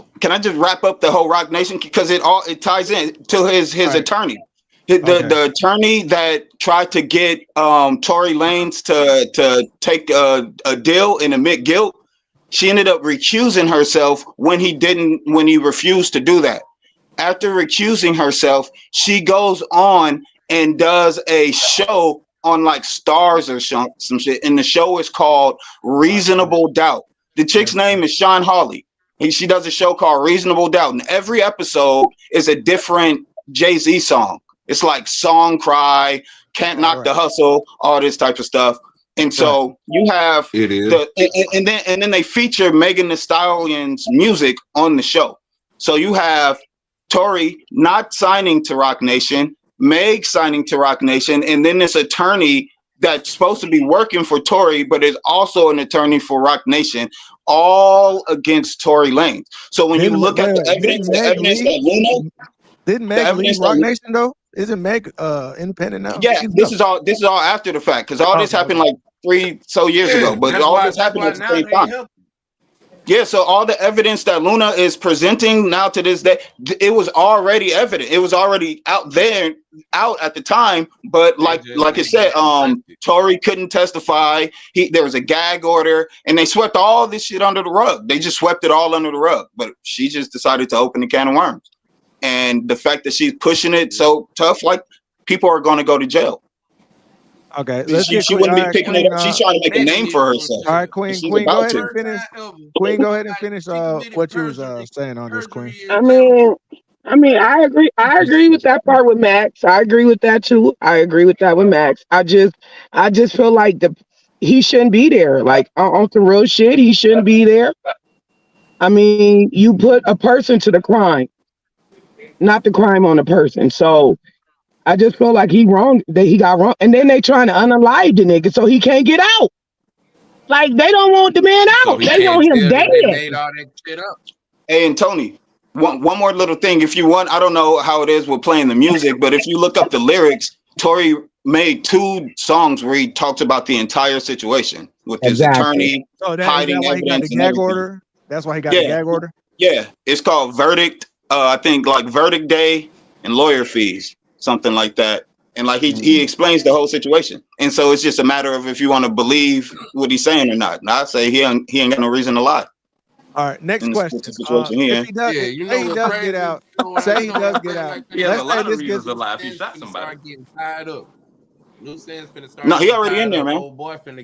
wrap up the whole Rock Nation because it ties in to his attorney. The attorney that tried to get Tory Lanez to take a deal and admit guilt, she ended up recusing herself when he refused to do that. After recusing herself, she goes on and does a show on like Stars or some shit, and the show is called Reasonable Doubt. The chick's name is Sean Hawley. She does a show called Reasonable Doubt, and every episode is a different Jay-Z song. It's like Song Cry, Can't Knock the Hustle, all this type of stuff. And so you have and then they feature Megan Thee Stallion's music on the show. So you have Tory not signing to Rock Nation, Meg signing to Rock Nation, and then this attorney that's supposed to be working for Tory, but is also an attorney for Rock Nation, all against Tory Lanez. So when you look at the evidence that Luna, didn't Meg leave Rock Nation though? Isn't Meg independent now? Yeah, this is all after the fact, because all this happened like 3 years ago. But all this happened at the same time. Yeah, so all the evidence that Luna is presenting now to this day, it was already evident. It was already out at the time. But like I said, Tory couldn't testify. There was a gag order, and they swept all this shit under the rug. They just swept it all under the rug. But she just decided to open the can of worms. And the fact that she's pushing it so tough, like people are going to go to jail. Okay, she wouldn't be picking it up. She's trying to make a name for herself. All right, Queen, go ahead and finish. Queen, go ahead and finish what you was saying on this, Queen. I mean, I agree. I agree with that part with Max. I agree with that too. I agree with that with Max. I just feel like he shouldn't be there. Like on some real shit, he shouldn't be there. I mean, you put a person to the crime, not the crime on the person. So I just feel like he got wrong. And then they trying to unalive the nigga so he can't get out. Like they don't want the man out. They want him dead. They made all that shit up. Hey, and Tony, one more little thing. If you want, I don't know how it is with playing the music, but if you look up the lyrics, Tory made 2 songs where he talks about the entire situation with his attorney hiding evidence and everything. Order. That's why he got the gag order. Yeah, it's called Verdict. I think like Verdict Day and lawyer fees, something like that. And like he explains the whole situation. And so it's just a matter of if you want to believe what he's saying or not. And I say he ain't got no reason to lie. All right, next question. If he does, get out. Say he does get out. Yeah, a lot of reasons to lie if he shot somebody. Getting tied up. No, he already in there, man.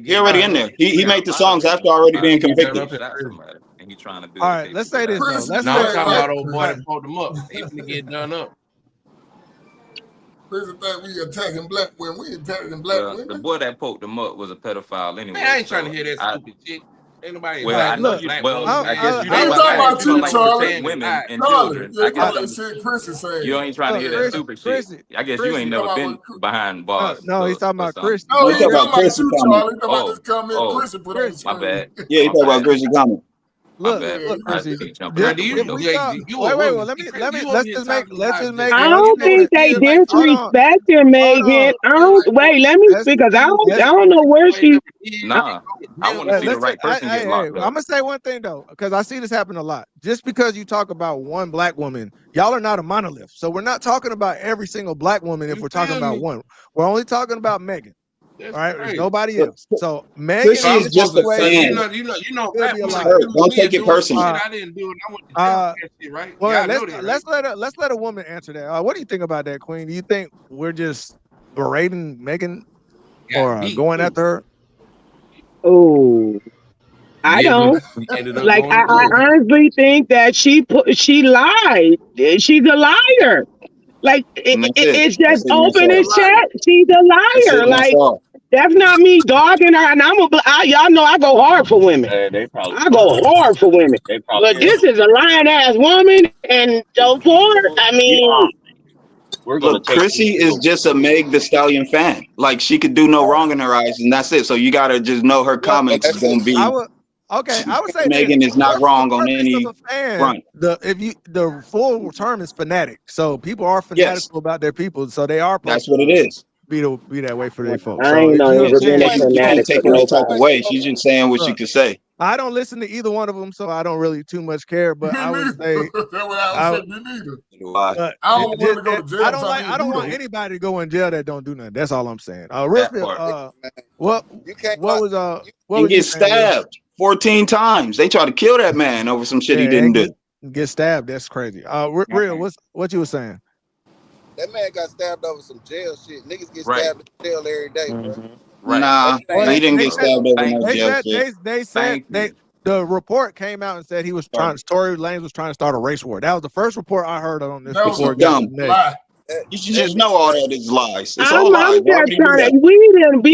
He already in there. He made the songs after already being convicted. And he trying to do. All right, let's say this though. I'm talking about old boy that pulled him up. He's gonna get done up. Prison think we attacking black women. We attacking black women. The boy that poked him up was a pedophile anyway. Man, I ain't trying to hear that stupid shit. Ain't nobody. Well, I know you. Well, I guess you don't like to protect women and children. I guess you ain't trying to hear that stupid shit. I guess you ain't never been behind bars. No, he's talking about Chris. No, he's talking about Chris. Chris. My bad. Yeah, he's talking about Chris comment. Look, Chrissy. Wait. Let's just make. I don't think they disrespected Megan. Let me see, because I don't know where she. Nah, I want to see the right person get locked up. I'm gonna say one thing though, because I see this happen a lot. Just because you talk about one black woman, y'all are not a monolith. So we're not talking about every single black woman. If we're talking about one, we're only talking about Megan. All right, there's nobody else. So Megan is just a fan. Don't take it personally. I didn't do it. I want to that shit, right? Well, let's let a woman answer that. What do you think about that, Queen? Do you think we're just berating Megan or going after her? Oh, I don't. Like I honestly think that she lied. She's a liar. Like it's just open and shut. She's a liar. Like that's not me dogging her. And y'all know I go hard for women. I go hard for women. But this is a lying ass woman and so forth. I mean, look, Chrissy is just a Meg Thee Stallion fan. Like she could do no wrong in her eyes, and that's it. So you gotta just know her comments is gonna be. I would say Megan is not wrong on any front. The full term is fanatic. So people are fanatical about their people. So they are. That's what it is. Be that way for their folks. I ain't know she can't take no type of way. She's just saying what she could say. I don't listen to either one of them, so I don't really too much care. But I would say I don't want to go to jail. I don't want anybody to go in jail that don't do nothing. That's all I'm saying. What you get stabbed 14 times. They try to kill that man over some shit he didn't do. Get stabbed. That's crazy. Real. What you were saying? That man got stabbed over some jail shit. Niggas get stabbed in jail every day, bro. Right. Nah, he didn't get stabbed over no jail shit. They said The report came out and said he was trying. Tory Lanez was trying to start a race war. That was the first report I heard on this before it got to Meg. You should just know all that is lies. It's I'm all lies. Why would just he do trying that? to.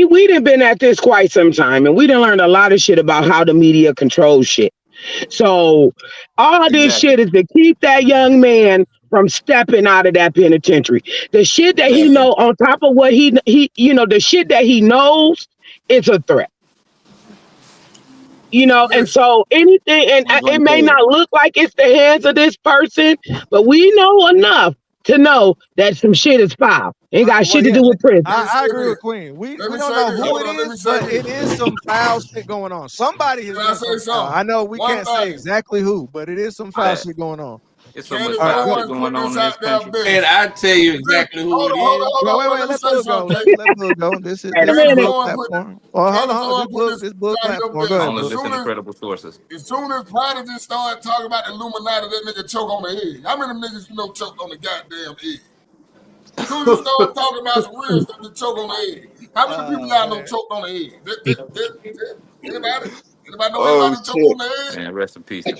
We didn't been at this quite some time, and we done learned a lot of shit about how the media controls shit. So all this shit is to keep that young man from stepping out of that penitentiary. The shit that he know, on top of what he the shit that he knows, is a threat. And so anything, and it may not look like it's the hands of this person, but we know enough to know that some shit is foul. Ain't got shit to do with prison. I agree with Queen. We don't know who it is, but it is some foul shit going on. Somebody has done something foul. I know we can't say exactly who, but it is some foul shit going on. It's so much foul shit going on in this country. And I tell you exactly who it is. Wait, let Bill go. Let Bill go. This is Bill platform. Oh, hold on. This Bill platform. Go ahead. Only listen to credible sources. As soon as Prodigy started talking about the Illuminati, that nigga choke on the egg. How many niggas choked on the goddamn egg? As soon as you start talking about some real stuff, you choke on the egg. How many people y'all know choked on the egg? Anybody? Anybody know anybody choke on the egg? Man, rest in peace. Yeah,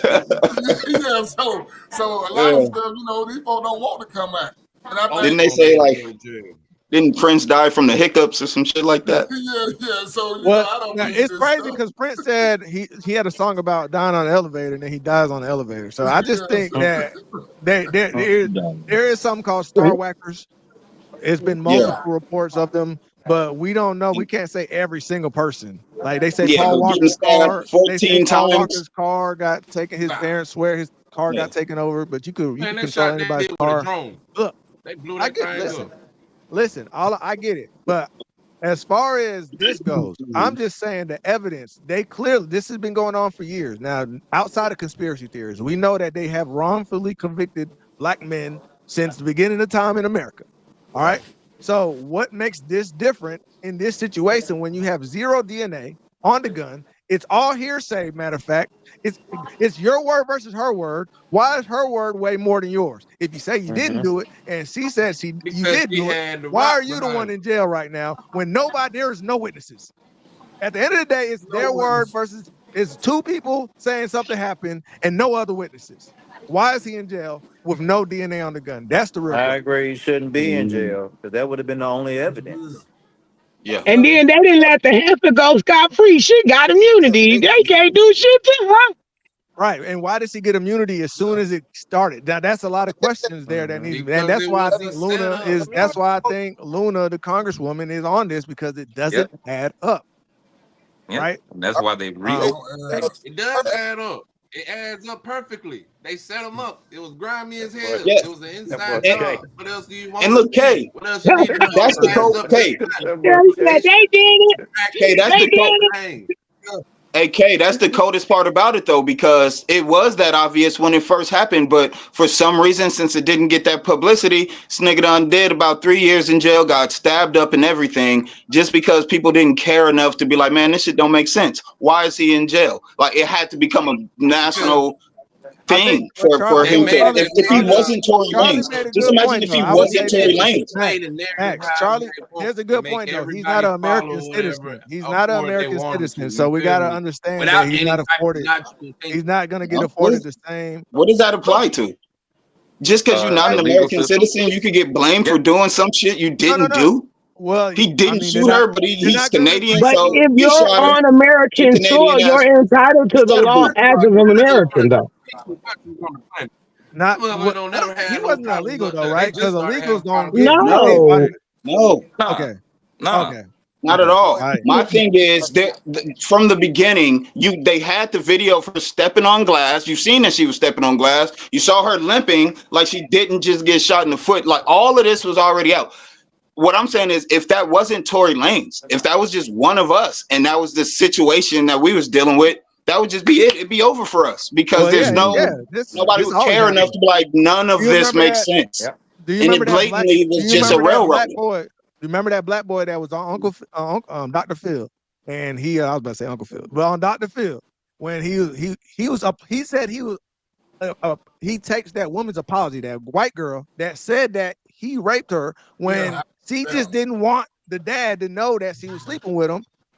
so a lot of stuff, these folks don't want to come out. And I think, Didn't they say like, didn't Prince die from the hiccups or some shit like that? Yeah. So I don't. It's crazy because Prince said he had a song about dying on the elevator, and then he dies on the elevator. So I just think that there is something called star whackers. It's been multiple reports of them, but we don't know. We can't say every single person. Like they say, Paul Walker's car. They say Paul Walker's car got taken. His parents swear his car got taken over, but you can control anybody's car. Look, they blew that thing up. Listen, I get it, but as far as this goes, I'm just saying the evidence. This has been going on for years now. Outside of conspiracy theories, we know that they have wrongfully convicted black men since the beginning of time in America. All right. So what makes this different in this situation when you have zero DNA on the gun? It's all hearsay. Matter of fact, it's your word versus her word. Why is her word way more than yours? If you say you didn't do it and she says you did do it, why are you the one in jail right now when there is no witnesses? At the end of the day, it's their word versus it's two people saying something happened and no other witnesses. Why is he in jail with no DNA on the gun? That's the real question. I agree. He shouldn't be in jail because that would have been the only evidence. Yeah. And then they didn't let the heifer go scot-free. She got immunity. They can't do shit to her. Right. And why does he get immunity as soon as it started? Now that's a lot of questions there that need to be. And that's why I think Luna, the Congresswoman, is on this because it doesn't add up. Yep. Right. And that's why they It does add up. It adds up perfectly. They set them up. It was grimy as hell. Yeah. It was an inside job. What else do you want? And look, Kay, What else you need to know? that's the code. Kay, They did it. Kay, that's the code. Hey, Kay, that's the coldest part about it, though, because it was that obvious when it first happened. But for some reason, since it didn't get that publicity, this nigga done did about 3 years in jail, got stabbed up and everything, just because people didn't care enough to be like, man, this shit don't make sense. Why is he in jail? Like, it had to become a national thing for him to. If he wasn't Tory Lanez, just imagine if he wasn't Tory Lanez. Charlie, here's a good point though. He's not an American citizen. He's not an American citizen, so we gotta understand that he's not afforded. He's not gonna get afforded the same. What does that apply to? Just because you're not an American citizen, you could get blamed for doing some shit you didn't do. Well, he didn't shoot her, but he's Canadian. But so if you're on American soil, you're entitled to the law as of an American, though. He wasn't illegal though, right? Because illegals don't get no. Okay. Okay. Not at all. Right. My thing is that from the beginning, they had the video for stepping on glass. You've seen that she was stepping on glass. You saw her limping like she didn't just get shot in the foot. Like all of this was already out. What I'm saying is, if that wasn't Tory Lanez, if that was just one of us, and that was the situation that we was dealing with, that would just be it. It'd be over for us because nobody would care enough to be like, none of this makes sense. Yeah. Do you remember and it blatantly was just a railroad. Remember that black boy that was on Dr. Phil, and I was about to say Uncle Phil, but on Dr. Phil, when he was up, he said he was he takes that woman's apology, that white girl that said that he raped her when she just didn't want the dad to know that she was sleeping with him.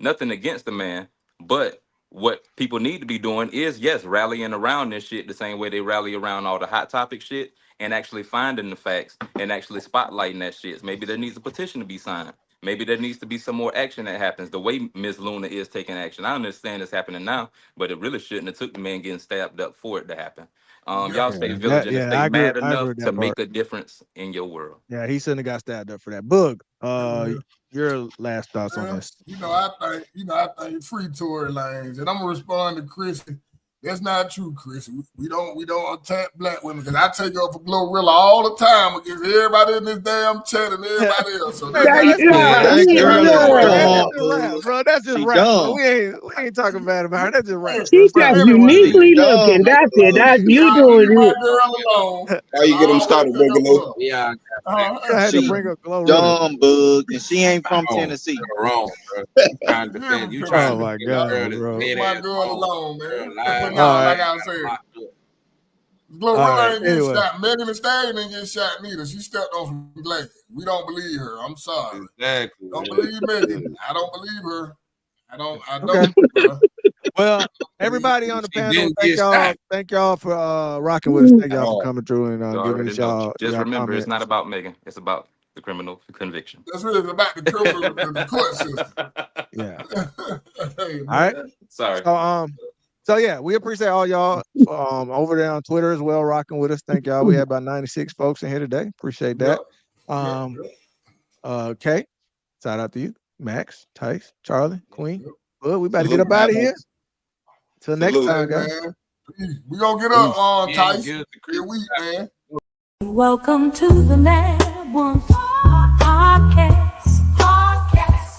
Nothing against the man, but what people need to be doing is, yes, rallying around this shit the same way they rally around all the hot topic shit, and actually finding the facts and actually spotlighting that shit. Maybe there needs a petition to be signed. Maybe there needs to be some more action that happens. The way Miss Luna is taking action, I understand it's happening now, but it really shouldn't have took the man getting stabbed up for it to happen. Y'all stay vigilant and stay mad enough to make a difference in your world. Yeah, he shouldn't have got stabbed up for that. Boog, your last thoughts on this? I think free Tory Lanez, and I'm gonna respond to Chris. That's not true, Chris. We don't attack black women, because I take up for Glorilla all the time against everybody in this damn chat and everybody else. So bro, that's just rap. We ain't talking bad about her. That's just rap. She's just uniquely looking. That's it. That's you doing it. How you get them started, Boogaloo? Yeah, I had to bring up Glorilla. dumb bug, and she ain't from Tennessee. Wrong, bro. Trying to defend you. Oh my God, bro. Leave my girl alone, man. All Like right. I said, Glorilla ain't Anyway. get shot. Megan Thee Stallion didn't get shot neither. She stepped on some glass. We don't believe her. I'm sorry. Exactly. Don't believe Megan. I don't believe her. I don't. Okay. Well, everybody on the panel, thank y'all for rocking with us. Thank y'all for coming through and giving us y'all. Just y'all remember, comments. it's not about Megan. It's about the criminal conviction. That's really about the criminal the court system. Yeah. Hey, All right. Sorry. So yeah, we appreciate all y'all over there on Twitter as well, rocking with us. Thank y'all. We had about 96 folks in here today. Appreciate that. Okay. Shout out to you, Max, Tice, Charlie, Queen. Well, we about to get up out of here. Till next time, guys. We gonna get up, Tice. Man. Welcome to the Mad Ones podcast,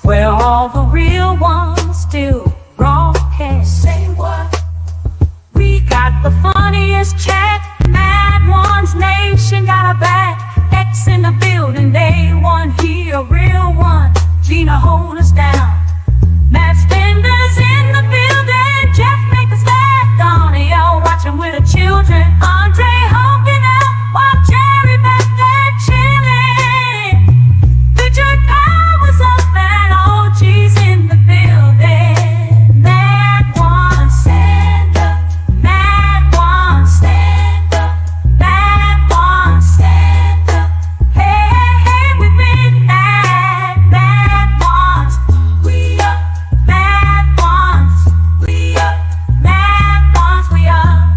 where all the real ones still broadcast. Say what? We got the funniest chat. Mad Ones Nation got a back. X in the building, day one, he a real one. Gina hold us down. Matt Spender's in the building. Jeff make us laugh. Donnie, y'all watching with the children. Andre humping out while Jerry back there chilling. Richard Powers up and OG's in the building. Mad One stand up. Mad One stand up. Mad One stand up. Hey, hey, hey, we've been mad. Mad Ones. We up. Mad Ones. We up. Mad Ones. We up.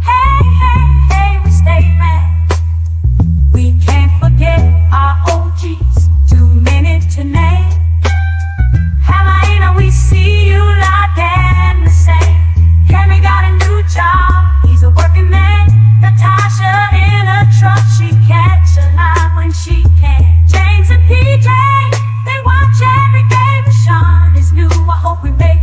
Hey, hey, hey, we stay mad. We can't forget our OGs. Too many to name. Helena, we see you like and the same. Cammy got a new job. He's a working man. Natasha in a truck. She catch a line when she can. James and PJ, they watch every game. Sean is new. I hope we make